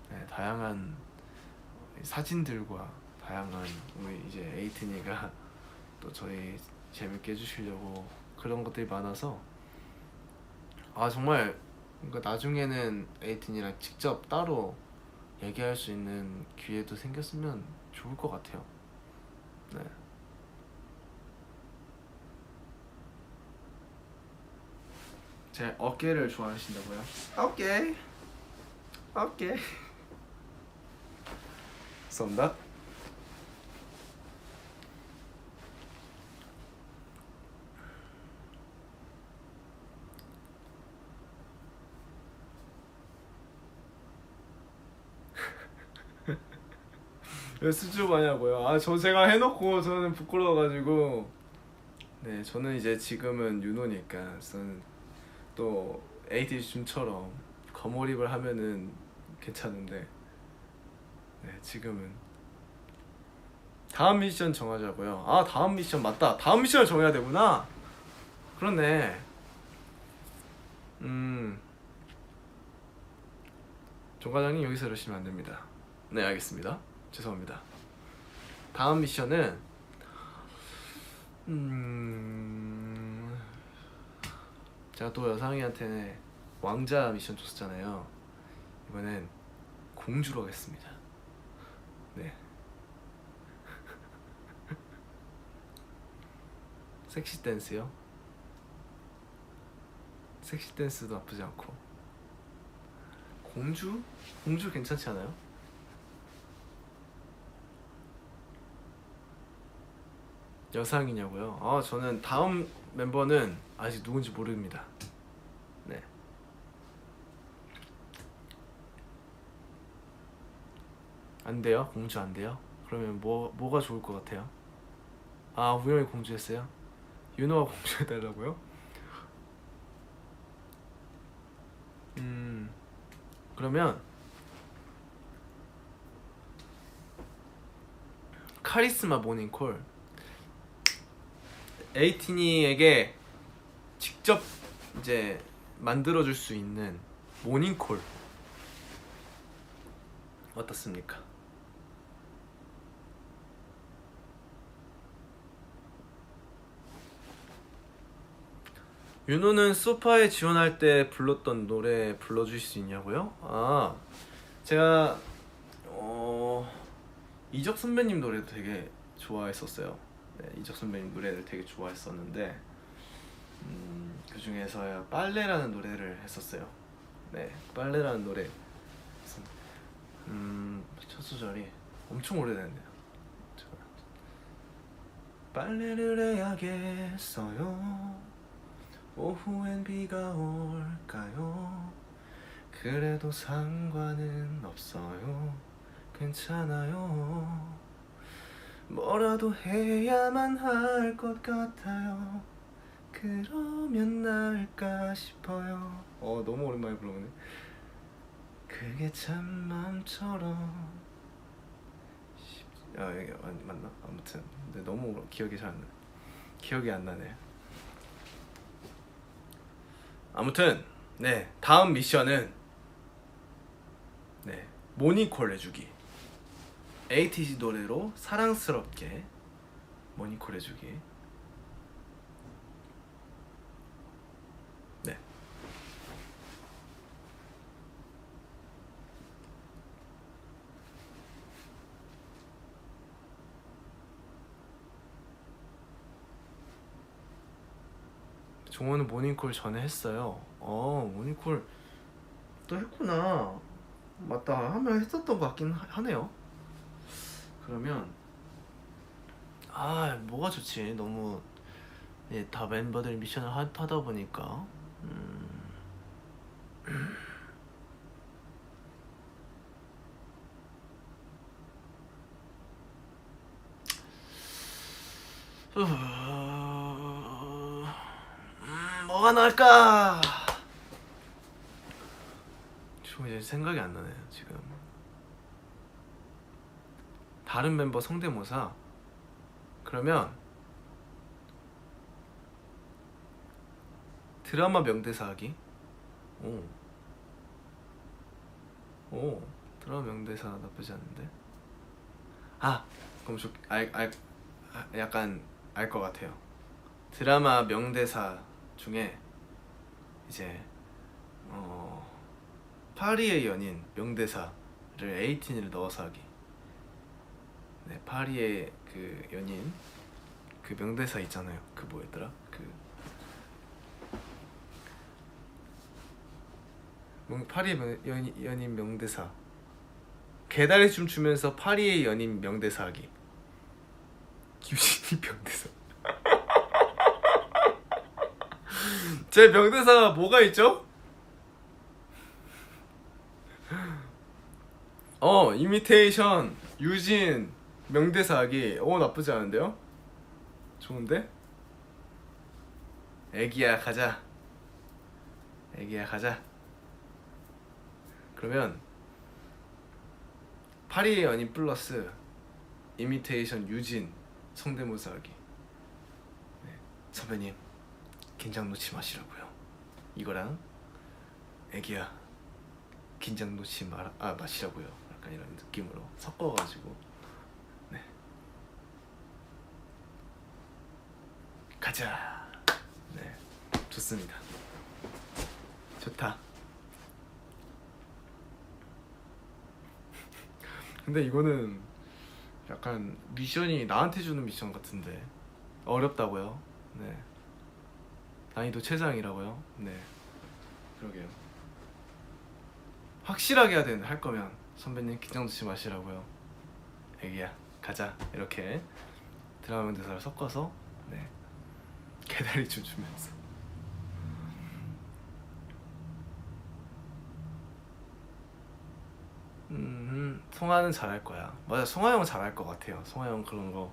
네, 다양한 사진들과 다양한 우리 이제 에이틴이가 또 저희 재밌게 해주시려고 그런 것들이 많아서, 정말 뭔가 나중에는 에이틴이랑 직접 따로 얘기할 수 있는 기회도 생겼으면 좋을 것 같아요. 네. 제 어깨를 좋아하신다고요? 어깨, 어깨. 쏜다. 왜 수줍 하냐고요? 제가 해놓고 저는 부끄러워가지고. 네, 저는 이제 지금은 윤호니까 저는 또 AD 줌처럼 거몰입을 하면은 괜찮은데, 네, 지금은 다음 미션 정하자고요. 다음 미션 맞다. 다음 미션을 정해야 되구나. 그렇네. 조 과장님 여기서 이러시면 안 됩니다. 네, 알겠습니다. 죄송합니다. 다음 미션은 제가 또 여상이한테는 왕자 미션 줬었잖아요. 이번엔 공주로 하겠습니다. 네. 섹시 댄스요? 섹시 댄스도 나쁘지 않고. 공주? 공주 괜찮지 않아요? 여상이냐고요? 저는 다음 멤버는 아직 누군지 모릅니다. 네. 안 돼요? 공주 안 돼요? 그러면 뭐가 좋을 것 같아요? 우영이 공주 했어요? 윤호가 공주 해달라고요? 그러면 카리스마 모닝콜. 에이티니에게 직접 이제 만들어줄 수 있는 모닝콜 어떻습니까? 윤호는 소파에 지원할 때 불렀던 노래 불러주실 수 있냐고요? 제가 이적 선배님 노래도 되게 좋아했었어요. 네, 이적 선배님 노래를 되게 좋아했었는데 그 중에서 빨래라는 노래를 했었어요. 네, 빨래라는 노래. 첫 소절이 엄청 오래됐네요. 빨래를 해야겠어요. 오후엔 비가 올까요? 그래도 상관은 없어요. 괜찮아요. 뭐라도 해야만 할 것 같아요. 그러면 나을까 싶어요. 너무 오랜만에 불러보네. 그게 참 맘처럼 이게 맞나? 아무튼 근데 너무 기억이 안 나네. 아무튼 네, 다음 미션은 네, 모니콜 해주기. ATG 노래로 사랑스럽게 모니콜 해주기. 네. 종호는 모닝콜 전에 했어요. 모닝콜 또 했구나. 맞다, 한 명 했었던 것 같긴 하네요. 그러면 뭐가 좋지? 너무 다 멤버들 미션을 하다 보니까 뭐가 나을까? 지금 이제 생각이 안 나네요. 지금 다른 멤버 성대모사. 그러면 드라마 명대사 하기. 오, 드라마 명대사 나쁘지 않은데. 그럼 약간 알 것 같아요. 드라마 명대사 중에 이제 파리의 연인 명대사를 에이틴을 넣어서 하기. 네, 파리의 그 연인 그 명대사 있잖아요. 그 뭐였더라? 파리의 연인 명대사. 개다리 춤 추면서 파리의 연인 명대사 하기. 유진이 명대사. 제 명대사가 뭐가 있죠? 이미테이션 유진 명대사 하기. 나쁘지 않은데요? 좋은데? 애기야 가자. 애기야 가자. 그러면 파리의 연인 플러스 이미테이션 유진 성대모사 하기. 네. 선배님 긴장 놓지 마시라고요. 이거랑 애기야 긴장 놓지 마시라고요. 약간 이런 느낌으로 섞어가지고 네. 가자. 네, 좋습니다. 좋다. 근데 이거는 약간 미션이 나한테 주는 미션 같은데 어렵다고요? 네. 난이도 최상이라고요? 네. 그러게요. 확실하게 해야 되는데 할 거면 선배님 긴장 놓지 마시라고요. 애기야 가자. 이렇게 드라마 대사를 섞어서 네. 개다리 춤 추면서 송하는 잘할 거야. 맞아, 송하 형 잘할 것 같아요. 송하 형 그런 거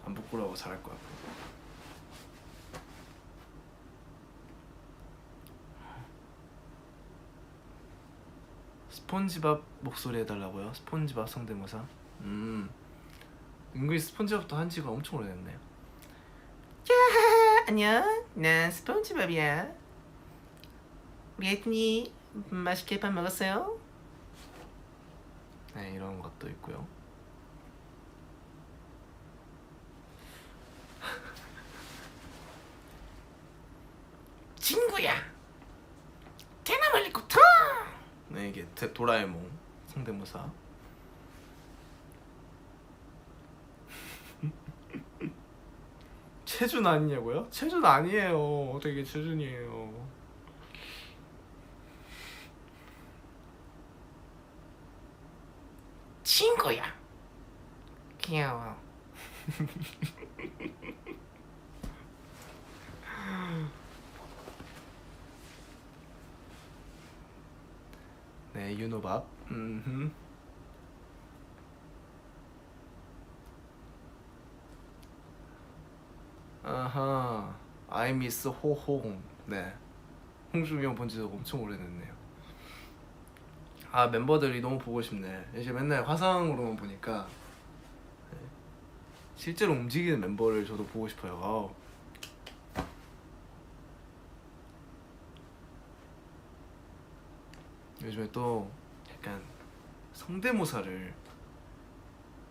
안 부끄러워 잘할 것 같고. 스폰지밥 목소리 해달라고요? 스폰지밥 성대모사? 은근히 스폰지밥도 한 지가 엄청 오래됐네요. 야, 안녕, 난 스폰지밥이야. 미애트니 맛있게 밥 먹었어요? 네, 이런 것도 있고요. 친구야, 대나무리부터. 네, 이게 도라에몽 성대모사. 체준 아니냐고요? 체준 아니에요. 어떻게 체준이에요? 친구야, 귀여워. 네, 윤호밥. 아하, I miss 호홍. 네, 홍중이 형 본지 엄청 오래됐네요. 멤버들이 너무 보고 싶네. 이제 맨날 화상으로만 보니까 실제로 움직이는 멤버를 저도 보고 싶어요. 아우. 요즘에 또 약간 성대모사를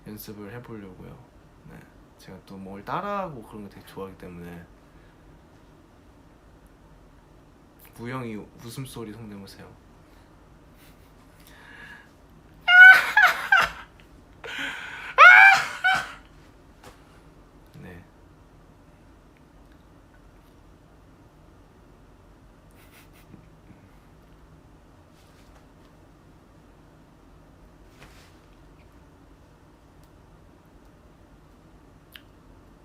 연습을 해보려고요. 네, 제가 또 뭘 따라하고 그런 거 되게 좋아하기 때문에. 무영이 웃음소리 성대모사요. 네.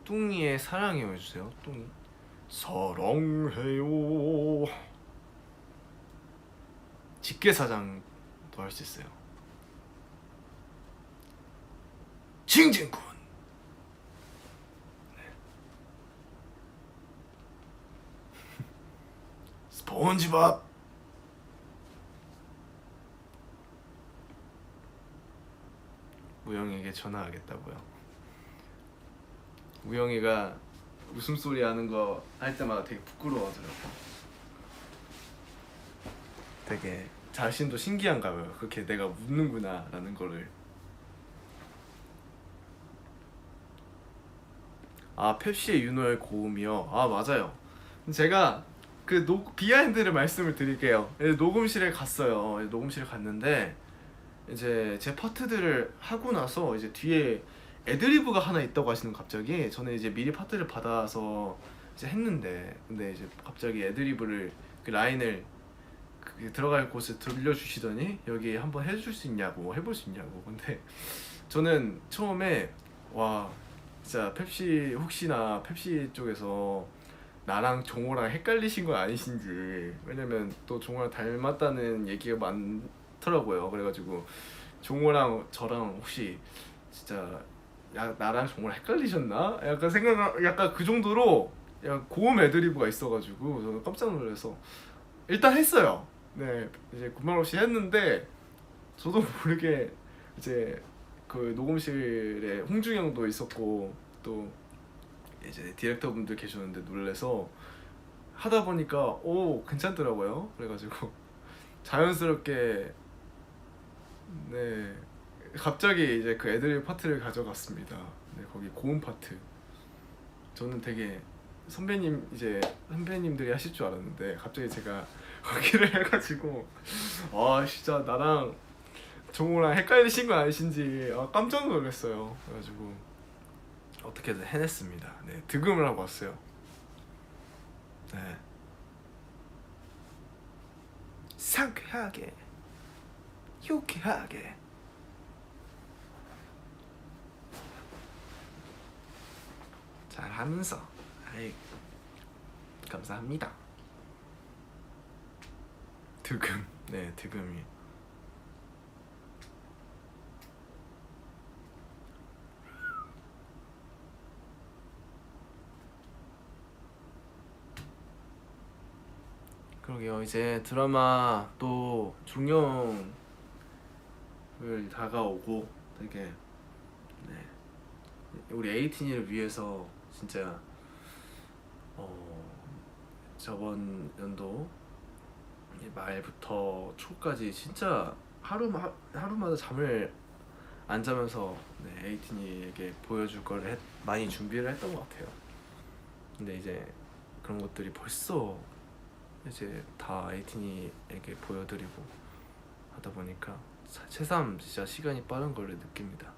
뚱이의 사랑해요 해주세요. 뚱이 사랑해요. 직계사장도 할 수 있어요. 징징군. 네. 스폰지밥. 우영이에게 전화하겠다고요. 우영이가 웃음소리 하는 거 할 때마다 되게 부끄러워하더라고. 되게 자신도 신기한가 봐요. 그렇게 내가 웃는구나 라는 거를. 아, 펩시의 윤호의 고음이요? 아, 맞아요. 제가 그 비하인드를 말씀을 드릴게요. 녹음실에 갔어요. 녹음실에 갔는데 이제 제 파트들을 하고 나서 이제 뒤에 애드리브가 하나 있다고 하시는 갑자기. 저는 이제 미리 파트를 받아서 이제 했는데, 근데 이제 갑자기 애드리브를 그 라인을 그 들어갈 곳에 들려주시더니 여기 한번 해줄 수 있냐고, 해볼 수 있냐고. 근데 저는 처음에 와 진짜 펩시, 혹시나 펩시 쪽에서 나랑 종호랑 헷갈리신 건 아니신지, 왜냐면 또 종호랑 닮았다는 얘기가 많더라고요. 그래가지고 종호랑 저랑 혹시 진짜 나랑 종호랑 헷갈리셨나? 약간 그 정도로 약간 고음 애드리브가 있어가지고 저는 깜짝 놀라서 일단 했어요. 네, 이제 군말 없이 했는데 저도 모르게 이제 그 녹음실에 홍중형도 있었고 또 이제 디렉터분들 계셨는데 놀래서 하다 보니까 오 괜찮더라고요. 그래가지고 자연스럽게 네 갑자기 이제 그 애드립 파트를 가져갔습니다. 네, 거기 고음 파트. 저는 되게 선배님들이 하실 줄 알았는데 갑자기 제가 거기를 해가지고 아 진짜 나랑 정우랑 헷갈리신 건 아니신지 깜짝 놀랐어요. 그래가지고 어떻게든 해냈습니다. 네, 득음을 하고 왔어요. 네. 상쾌하게 유쾌하게 잘하면서. 아이 감사합니다. 득음. 네, 득음이. 그러게요. 이제 드라마 또 종영을 다가오고 되게 네, 우리 에이틴이를 위해서 진짜 저번 연도 말부터 초까지 진짜 하루마다 잠을 안 자면서 네, 에이틴이에게 보여줄 거를 많이 준비를 했던 것 같아요. 근데 이제 그런 것들이 벌써 이제 다 에이틴이에게 보여드리고 하다 보니까 새삼 진짜 시간이 빠른 걸 느낍니다.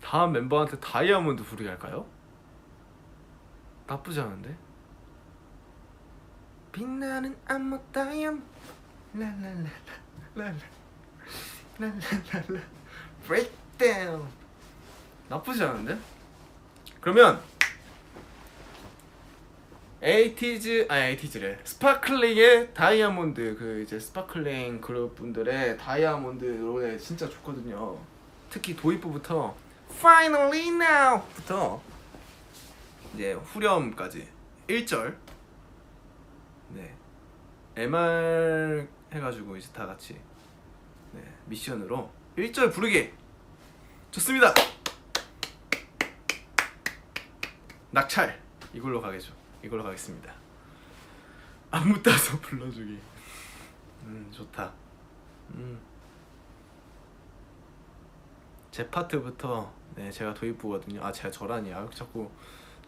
다음 멤버한테 다이아몬드 부르게 할까요? 나쁘지 않은데? 빛나는 암모 다이아몬드 랄랄랄랄랄라 랄랄랄라 브레이크다운. 나쁘지 않은데? 그러면 에이티즈래 스파클링의 다이아몬드, 그 이제 스파클링 그룹 분들의 다이아몬드 노래 진짜 좋거든요. 특히 도입부부터 Finally Now부터 이제 후렴까지 1절 네 MR 해가지고 이제 다 같이 네, 미션으로 1절 부르기 좋습니다. 낙찰 이걸로 가겠죠. 이걸로 가겠습니다. 안무 따서 불러주기. 좋다. 제 파트부터 네 제가 도입부거든요. 아 제가 저라니 자꾸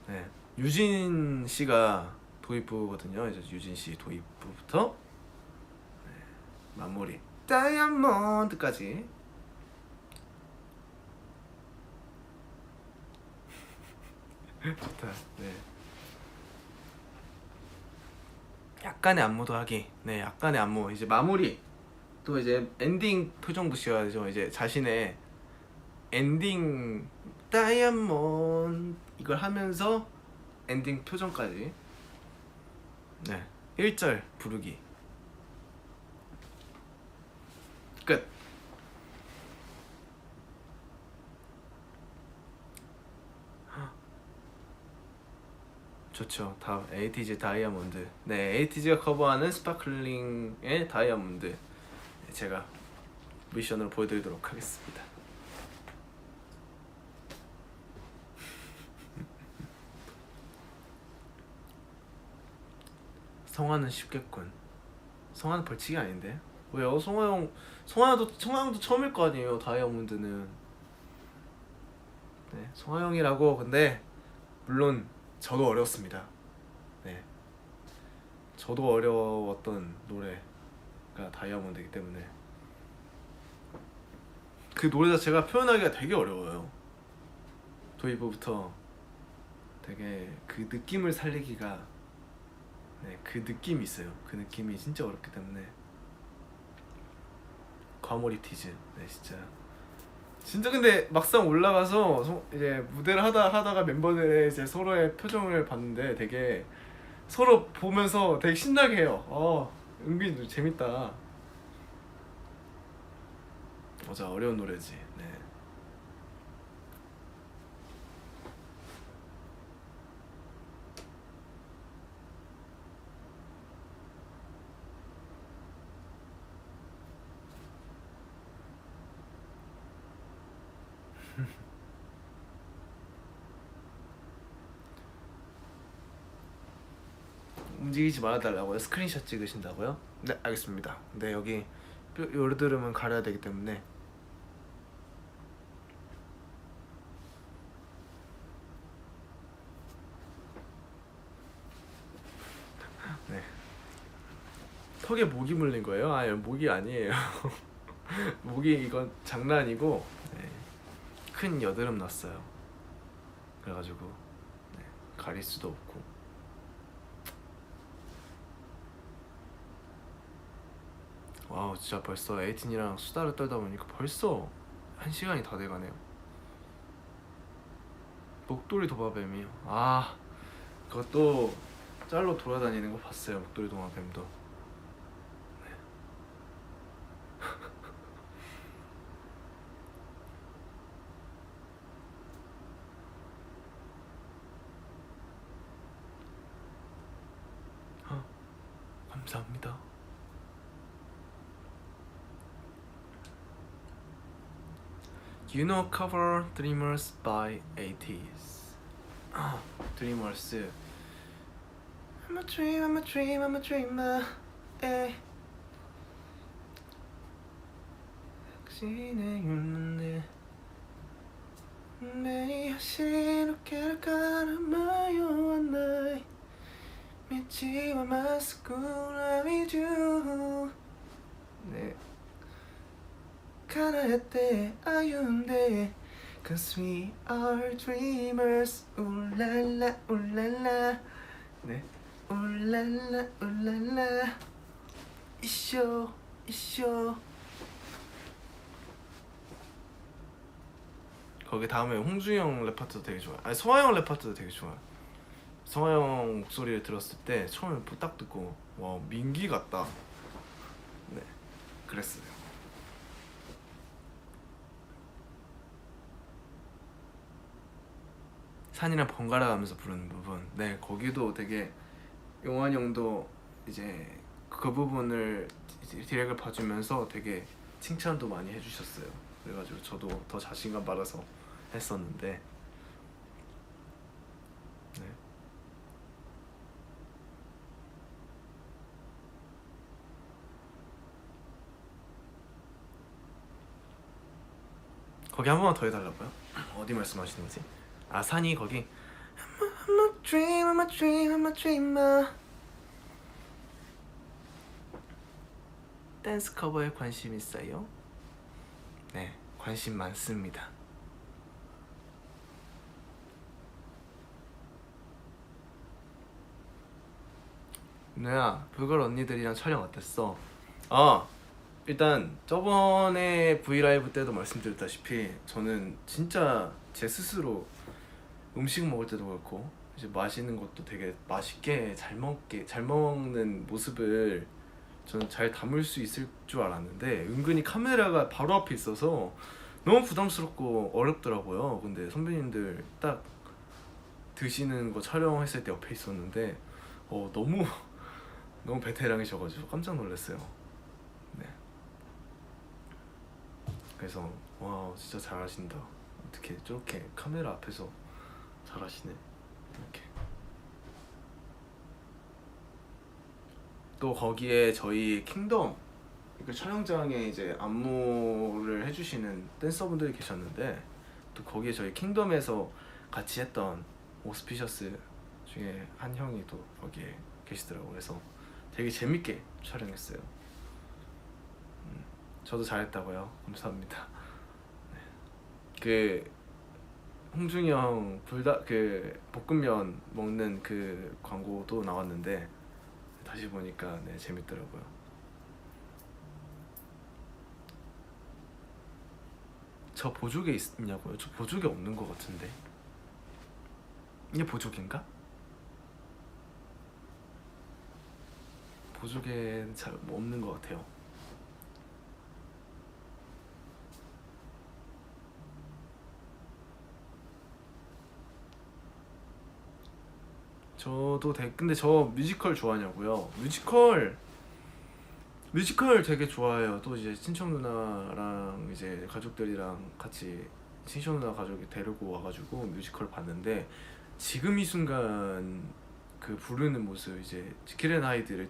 네 유진 씨가 도입부거든요. 이제 유진 씨 도입부부터 네, 마무리 다이아몬드까지. 좋다. 네. 약간의 안무도 하기. 네, 약간의 안무. 이제 마무리. 또 이제 엔딩 표정도 지어야 되죠. 이제 자신의 엔딩 다이아몬드 이걸 하면서 엔딩 표정까지. 네. 1절 부르기. 끝. 좋죠. 다음 에이티즈 다이아몬드. 네, 에이티즈가 커버하는 스파클링의 다이아몬드. 네, 제가 미션으로 보여드리도록 하겠습니다. 성화는 쉽겠군. 성화는 벌칙이 아닌데? 왜요? 성화형도 처음일 거 아니에요. 다이아몬드는. 네, 성화형이라고. 근데 물론 저도 어려웠습니다. 네, 저도 어려웠던 노래가 다이아몬드이기 때문에 그 노래 자체가 표현하기가 되게 어려워요. 도입부부터 되게 그 느낌을 살리기가 네, 그 느낌이 있어요. 그 느낌이 진짜 어렵기 때문에 과몰입티즈. 네, 진짜 근데 막상 올라가서 이제 무대를 하다가 멤버들의 이제 서로의 표정을 봤는데 되게 서로 보면서 되게 신나게 해요. 은근히 재밌다. 맞아, 어려운 노래지. 네. 움직이지 말아달라고요? 스크린샷 찍으신다고요? 네, 알겠습니다. 네, 여기 요르드름은 가려야 되기 때문에 네. 턱에 모기 물린 거예요? 아, 모기 아니에요. 모기 이건 장난이고 네. 큰 여드름 났어요. 그래가지고 네, 가릴 수도 없고. 와우, 진짜 벌써 에이틴이랑 수다를 떨다 보니까 벌써 1시간이 다 돼가네요. 목도리 도마뱀이요. 아, 그것도 짤로 돌아다니는 거 봤어요. 목도리 도마뱀도. 네. 감사합니다. You know cover Dreamers by 80s. Dreamers. I'm a dream, I'm a dream, I'm a dreamer. 에. 당신의 눈에 매일 시루케를 깔아마요 한 나이 미치와 마스쿠라미주. 네. 가라했대 아윤데 Cause we are dreamers. 울랄라 울랄라. 네. 울랄라 울랄라. 이쇼 이쇼. 거기 다음에 홍준영 랩 파트도 되게 좋아요. 아니, 성화형 랩 파트도 되게 좋아요. 성화형 목소리를 들었을 때 처음에 딱 듣고 와, 민기 같다. 네, 그랬어요. 산이랑 번갈아 가면서 부르는 부분. 네, 거기도 되게 용환 형도 이제 그 부분을 디렉을 봐주면서 되게 칭찬도 많이 해주셨어요. 그래가지고 저도 더 자신감 받아서 했었는데 네. 거기 한 번만 더 해달라고요? 어디 말씀하시는 거지? 아 산이 거기 I'm a dream, I'm a dream, I'm a dreamer. 댄스 커버에 관심 있어요? 네, 관심 많습니다. 누야, 불걸 언니들이랑 촬영 어땠어? 아, 일단 저번에 브이라이브 때도 말씀드렸다시피 저는 진짜 제 스스로 음식 먹을 때도 그렇고 이제 마시는 것도 되게 맛있게 잘 먹는 모습을 저는 잘 담을 수 있을 줄 알았는데 은근히 카메라가 바로 앞에 있어서 너무 부담스럽고 어렵더라고요. 근데 선배님들 딱 드시는 거 촬영했을 때 옆에 있었는데 너무 너무 베테랑이셔가지고 깜짝 놀랐어요. 네. 그래서 와 진짜 잘하신다. 어떻게 저렇게 카메라 앞에서 잘하시네. 이렇게. 또 거기에 저희 킹덤 그 촬영장에 이제 안무를 해주시는 댄서분들이 계셨는데 또 거기에 저희 킹덤에서 같이 했던 오스피셔스 중에 한 형이 또 거기에 계시더라고요. 그래서 되게 재밌게 촬영했어요. 저도 잘했다고요? 감사합니다. 네. 그 홍중이 형 그 볶음면 먹는 그 광고도 나왔는데 다시 보니까 네 재밌더라고요. 저 보조개 있냐고요? 저 보조개 없는 것 같은데. 이게 보조개인가? 보조개는 잘 없는 것 같아요. 근데 저 뮤지컬 좋아하냐고요? 뮤지컬 되게 좋아해요. 또 이제 친척 누나랑 이제 가족들이랑 같이 친척 누나 가족이 데리고 와가지고 뮤지컬 봤는데 지금 이 순간 그 부르는 모습 이제 지킬 앤 하이드를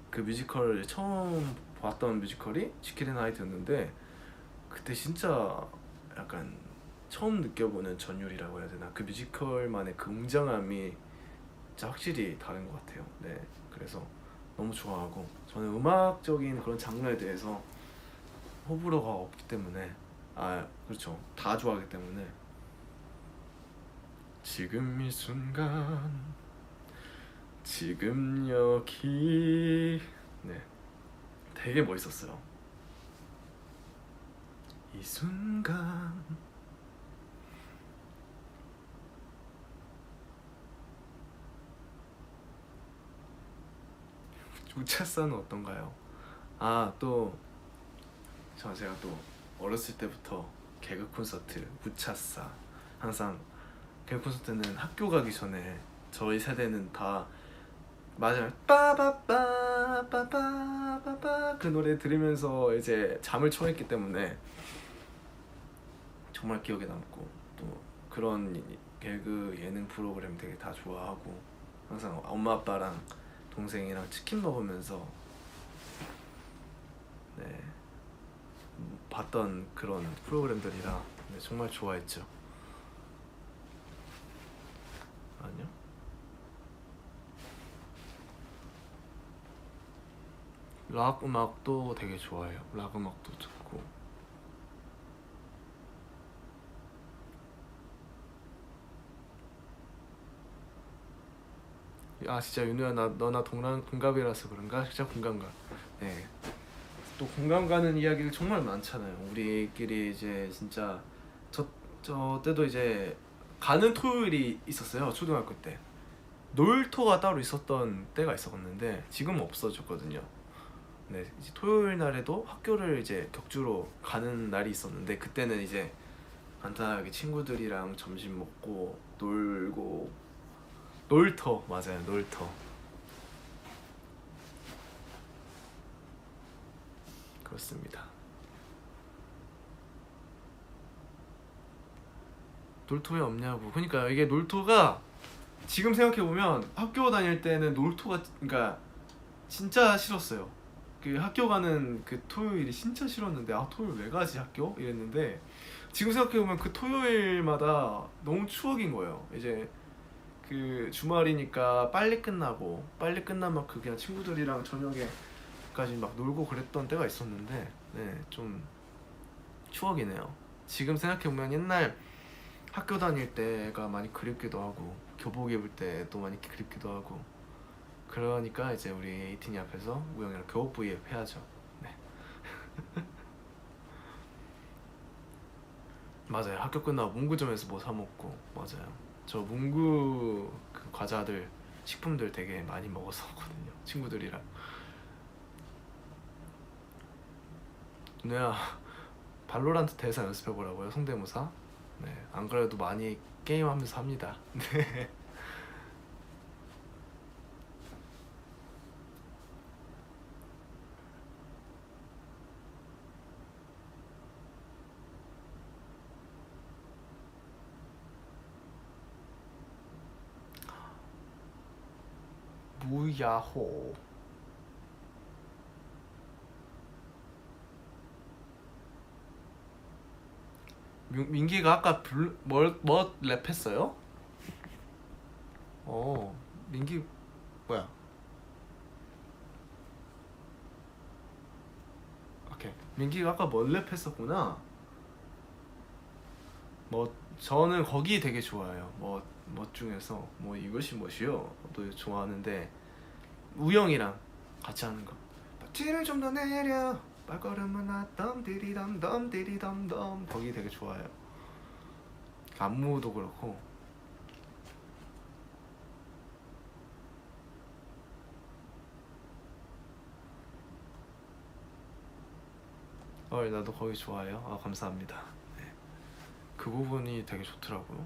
그 뮤지컬 처음 봤던 뮤지컬이 지킬 앤 하이드였는데 그때 진짜 약간 처음 느껴보는 전율이라고 해야 되나? 그 뮤지컬만의 그 웅장함이 진짜 확실히 다른 것 같아요. 네, 그래서 너무 좋아하고 저는 음악적인 그런 장르에 대해서 호불호가 없기 때문에 그렇죠, 다 좋아하기 때문에 지금 이 순간 지금 여기 네 되게 멋있었어요. 이 순간 우차사는 어떤가요? 또 제가 또 어렸을 때부터 개그 콘서트 우차사 항상 개그 콘서트는 학교 가기 전에 저희 세대는 다 마지막 빠바빠빠빠빠빠 그 노래 들으면서 이제 잠을 청했기 때문에 정말 기억에 남고 또 그런 개그 예능 프로그램 되게 다 좋아하고 항상 엄마 아빠랑 동생이랑 치킨 먹으면서 네 봤던 그런 프로그램들이라 네, 정말 좋아했죠. 아니요? 락 음악도 되게 좋아해요. 락 음악도 듣고 진짜 윤우야 너나 동갑이라서 그런가? 진짜 공감 가. 네. 또 공감 가는 이야기를 정말 많잖아요. 우리끼리 이제 진짜 저 때도 이제 가는 토요일이 있었어요. 초등학교 때 놀토가 따로 있었던 때가 있었는데 지금은 없어졌거든요. 네, 이제 토요일 날에도 학교를 이제 격주로 가는 날이 있었는데 그때는 이제 간단하게 친구들이랑 점심 먹고 놀고 놀터 맞아요 놀터 그렇습니다. 놀토 왜 없냐고. 그러니까 이게 놀토가 지금 생각해보면 학교 다닐 때는 놀토가 그러니까 진짜 싫었어요. 그 학교 가는 그 토요일이 진짜 싫었는데 아 토요일 왜 가지 학교? 이랬는데 지금 생각해보면 그 토요일마다 너무 추억인 거예요. 이제 그 주말이니까 빨리 끝나고 빨리 끝나면 그 그냥 친구들이랑 저녁에까지 막 놀고 그랬던 때가 있었는데 네, 좀 추억이네요. 지금 생각해보면 옛날 학교 다닐 때가 많이 그립기도 하고 교복 입을 때도 많이 그립기도 하고 그러니까 이제 우리 에이틴이 앞에서 우영이랑 교복 브이앱 해야죠. 네. 맞아요. 학교 끝나고 문구점에서 뭐 사 먹고 맞아요. 저 문구 그 과자들 식품들 되게 많이 먹었었거든요. 친구들이랑. 누나야 발로란트 대사 연습해보라고요. 성대모사. 네. 안 그래도 많이 게임하면서 합니다. 네. 무야호. 민기가 아까 뭐 랩했어요? 민기 뭐야? 오케이. 민기가 아까 뭐 랩했었구나. 뭐 저는 거기 되게 좋아해요. 뭐 중에서 뭐 이것이 뭐시요? 도 좋아하는데 우영이랑 같이 하는 거. 바지를 좀 더 내려. 발걸음은 나덤 디리덤덤 디리덤덤 거기 되게 좋아요. 안무도 그렇고. 나도 거기 좋아해요. 아 감사합니다. 네. 그 부분이 되게 좋더라고요.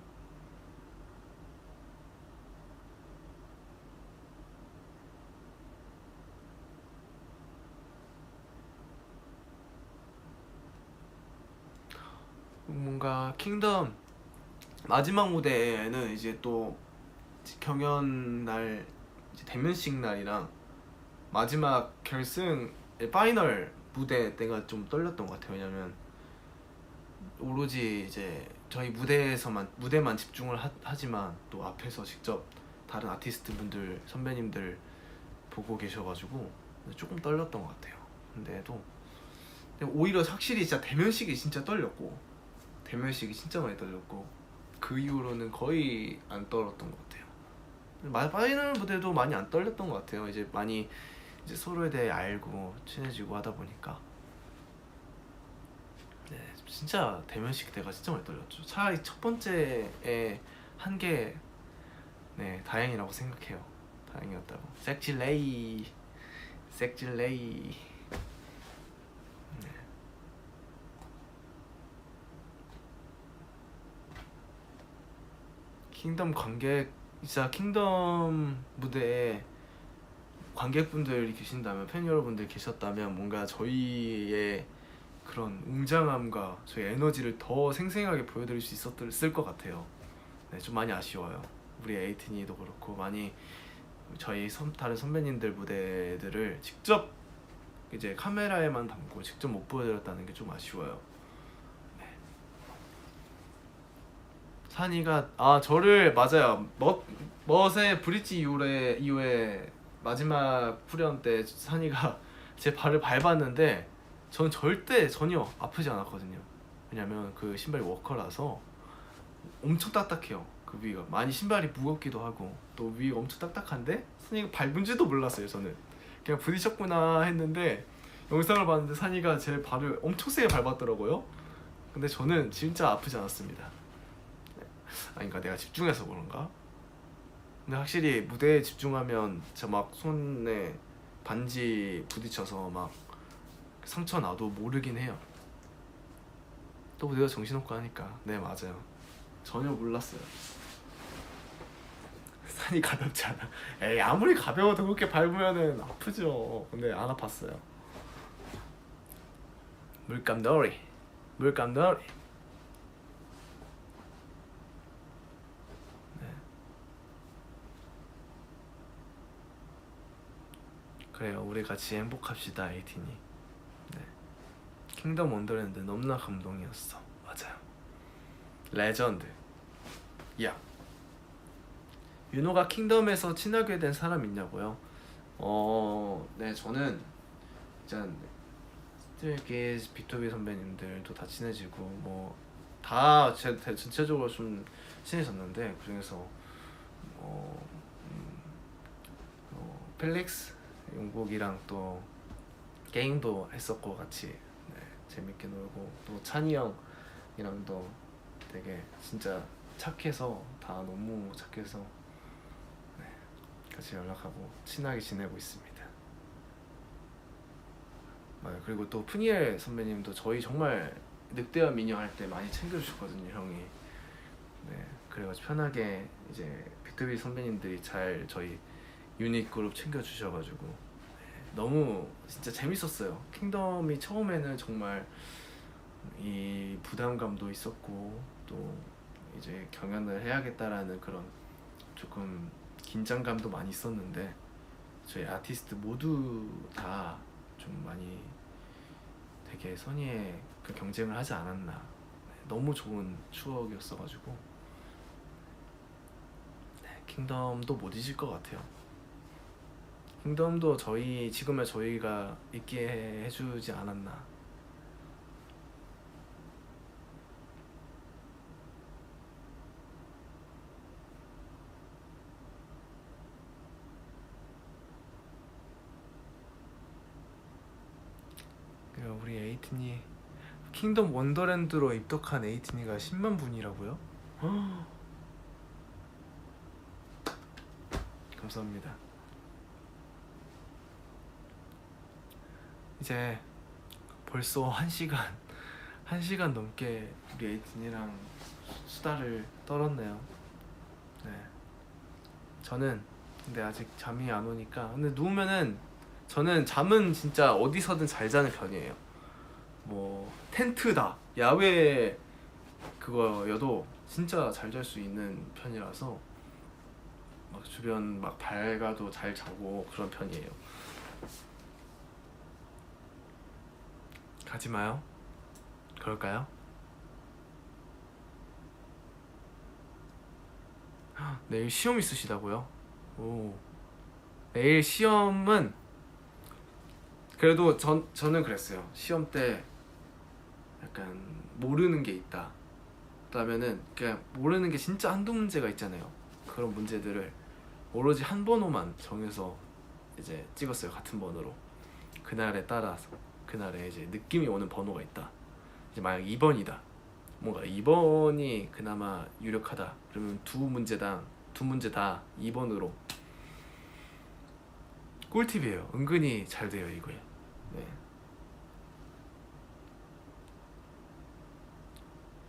뭔가 킹덤 마지막 무대에는 이제 또 경연 날 이제 대면식 날이랑 마지막 결승 파이널 무대 때가 좀 떨렸던 것 같아요. 왜냐면 오로지 이제 저희 무대만 집중을 하지만 또 앞에서 직접 다른 아티스트 분들 선배님들 보고 계셔가지고 조금 떨렸던 것 같아요. 근데 오히려 확실히 진짜 대면식이 진짜 떨렸고 대면식이 진짜 많이 떨렸고 그 이후로는 거의 안 떨었던 것 같아요. 파이널 무대도 많이 안 떨렸던 것 같아요. 이제 많이 이제 서로에 대해 알고 친해지고 하다 보니까 네 진짜 대면식 때가 진짜 많이 떨렸죠. 차라리 첫 번째에 한 게 네 다행이라고 생각해요. 다행이었다고. 섹질레이 섹질레이. 네. 킹덤 관객 진짜 킹덤 무대에 관객분들이 계신다면 팬 여러분들 계셨다면 뭔가 저희의 그런 웅장함과 저희 에너지를 더 생생하게 보여드릴 수 있었을 것 같아요. 네, 좀 많이 아쉬워요. 우리 에이틴이도 그렇고 많이 저희 다른 선배님들 무대들을 직접 이제 카메라에만 담고 직접 못 보여드렸다는 게 좀 아쉬워요. 네. 산이가 저를 맞아요. 멋의 브릿지 이후에 마지막 후렴 때 산이가 제 발을 밟았는데 저는 전혀 아프지 않았거든요. 왜냐면 그 신발이 워커라서 엄청 딱딱해요. 그 위가 많이 신발이 무겁기도 하고 또 위가 엄청 딱딱한데 산이가 밟은지도 몰랐어요. 저는 그냥 부딪혔구나 했는데 영상을 봤는데 산이가 제 발을 엄청 세게 밟았더라고요. 근데 저는 진짜 아프지 않았습니다. 아닌가 내가 집중해서 그런가? 근데 확실히 무대에 집중하면 진짜 막 손에 반지 부딪혀서 막 상처 나도 모르긴 해요. 또 무대가 정신없고 하니까. 네 맞아요. 전혀 몰랐어요. 산이 가볍지 않아. 에이 아무리 가벼워도 그렇게 밟으면은 아프죠. 근데 안 아팠어요. 물감놀이 물감놀이. 네. 그래요, 우리 같이 행복합시다 에이틴이. 네. 킹덤 원더랜드 너무나 감동이었어. 맞아요. 레전드. 야, 윤호가 킹덤에서 친하게 된 사람 있냐고요? 네, 저는 일단 스트레이키즈, 비토비 선배님들도 다 친해지고 뭐다 전체적으로 좀 친해졌는데, 그중에서 펠릭스 용복이랑 또 게임도 했었고 같이, 네, 재밌게 놀고, 또 찬이 형이랑도 되게 진짜 착해서, 다 너무 착해서, 네, 같이 연락하고 친하게 지내고 있습니다. 맞아요. 그리고 또 푸니엘 선배님도 저희 정말 늑대와 미녀 할 때 많이 챙겨주셨거든요, 형이. 네, 그래가지고 편하게 이제 비투비 선배님들이 잘 저희 유닛 그룹 챙겨주셔가지고, 네, 너무 진짜 재밌었어요. 킹덤이 처음에는 정말 이 부담감도 있었고, 또 이제 경연을 해야겠다라는 그런 조금 긴장감도 많이 있었는데, 저희 아티스트 모두 다 좀 많이 되게 선의의 그 경쟁을 하지 않았나. 네, 너무 좋은 추억이었어가지고, 네, 킹덤도 못 잊을 것 같아요. 킹덤도 지금의 저희가 있게 해주지 않았나. 우리 에이틴이 킹덤 원더랜드로 입덕한 에이틴이가 10만 분이라고요? 감사합니다. 이제 벌써 1시간 넘게 우리 에이틴이랑 수다를 떨었네요. 네. 저는 근데 아직 잠이 안 오니까, 근데 누우면은 저는 잠은 진짜 어디서든 잘 자는 편이에요. 뭐 텐트다, 야외 그거여도 진짜 잘 잘 수 있는 편이라서, 막 주변 막 밝아도 잘 자고 그런 편이에요. 가지 마요. 그럴까요? 내일 시험 있으시다고요? 오. 내일 시험은 그래도 저는 그랬어요. 시험 때 약간 모르는 게 있다, 그러면은 그냥 모르는 게 진짜 한두 문제가 있잖아요. 그런 문제들을 오로지 한 번호만 정해서 이제 찍었어요. 같은 번호로. 그날에 따라서, 그날에 이제 느낌이 오는 번호가 있다. 이제 만약 2번이다, 뭔가 2번이 그나마 유력하다, 그러면 두 문제 다 2번으로. 꿀팁이에요. 은근히 잘 돼요 이거에. 네.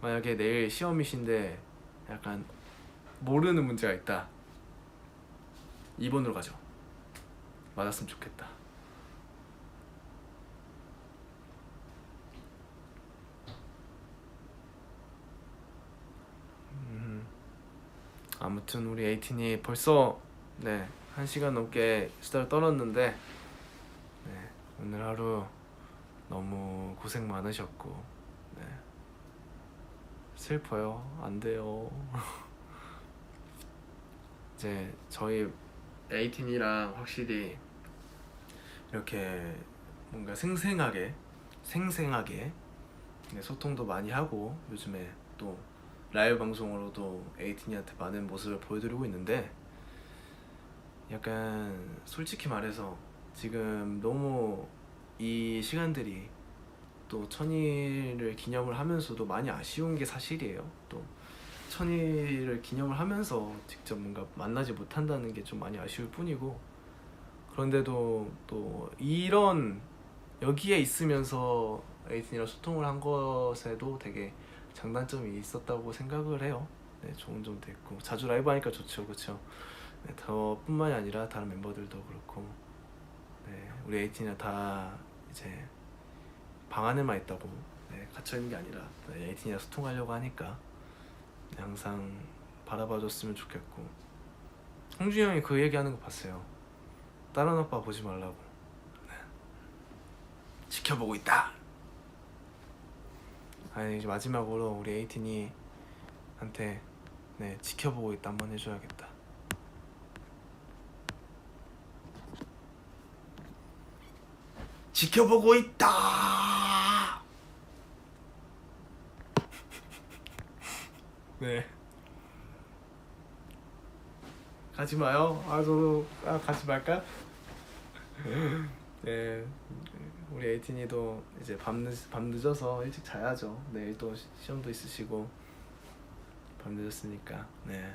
만약에 내일 시험이신데 약간 모르는 문제가 있다, 2번으로 가죠. 맞았으면 좋겠다. 아무튼 우리 에이틴이 벌써, 네, 1시간 넘게 수다를 떨었는데, 네, 오늘 하루 너무 고생 많으셨고, 네, 슬퍼요. 안 돼요. 이제 저희 에이틴이랑 확실히 이렇게 뭔가 생생하게 네, 소통도 많이 하고, 요즘에 또 라이브 방송으로도 에이틴이한테 많은 모습을 보여드리고 있는데, 약간 솔직히 말해서 지금 너무 이 시간들이 또 천일을 기념을 하면서도 많이 아쉬운 게 사실이에요. 또 천일을 기념을 하면서 직접 뭔가 만나지 못한다는 게 좀 많이 아쉬울 뿐이고, 그런데도 또 이런 여기에 있으면서 에이틴이랑 소통을 한 것에도 되게 장단점이 있었다고 생각을 해요. 네, 좋은 점도 있고, 자주 라이브 하니까 좋죠, 그렇죠? 네, 저뿐만이 아니라 다른 멤버들도 그렇고, 네, 우리 에이틴이랑 다 이제 방 안에만 있다고 네, 갇혀 있는 게 아니라 네, 에이틴이랑 소통하려고 하니까 네, 항상 바라봐줬으면 좋겠고. 홍준이 형이 그 얘기하는 거 봤어요. 다른 오빠 보지 말라고. 네. 지켜보고 있다. 아니 이제 마지막으로 우리 에이틴이 한테 네 지켜보고 있다 한번 해줘야겠다. 지켜보고 있다. 네. 가지 마요. 저도 가지 말까? 네. 우리 에이틴이도 이제 밤 늦어서 일찍 자야죠. 내일 또 시험도 있으시고 밤 늦었으니까. 네.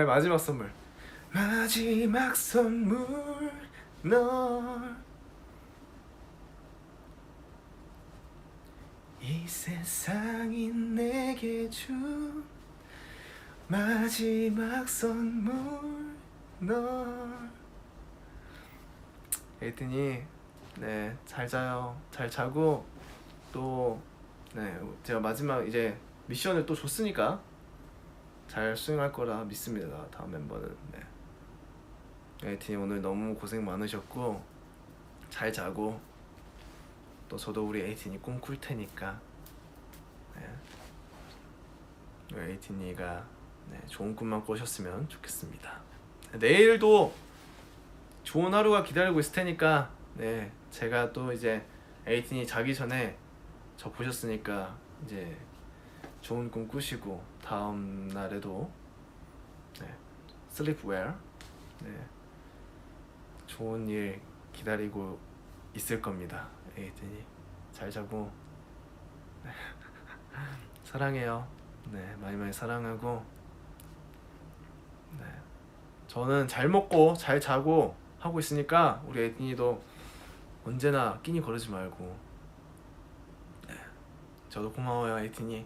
마지막 선물. 마지막 선물 널 이 세상이 내게 준 마지막 선물 널. 에이튼이 네 잘 자요. 잘 자고 또 네 제가 마지막 이제 미션을 또 줬으니까 잘 수행할 거라 믿습니다. 다음 멤버는. 네. 에이튼이 오늘 너무 고생 많으셨고 잘 자고 또 저도 우리 에이튼이 꿈 꿀 테니까 네. 우리 에이튼이가 네, 좋은 꿈만 꾸셨으면 좋겠습니다. 내일도 좋은 하루가 기다리고 있을 테니까 네 제가 또 이제 에이튼이 자기 전에 저 보셨으니까 이제 좋은 꿈 꾸시고 다음 날에도 네, sleep well 네, 좋은 일 기다리고 있을 겁니다. 에이튼이 잘 자고 네. 사랑해요. 네 많이 사랑하고 네 저는 잘 먹고 잘 자고 하고 있으니까 우리 에이튼이도 언제나 끼니 거르지 말고 네 저도 고마워요 에이튼이.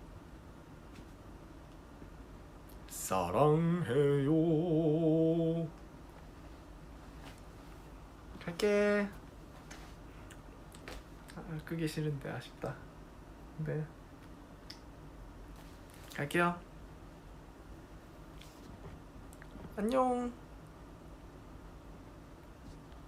사랑해요. 갈게. 끄기 싫은데 아쉽다. 네 갈게요. 안녕.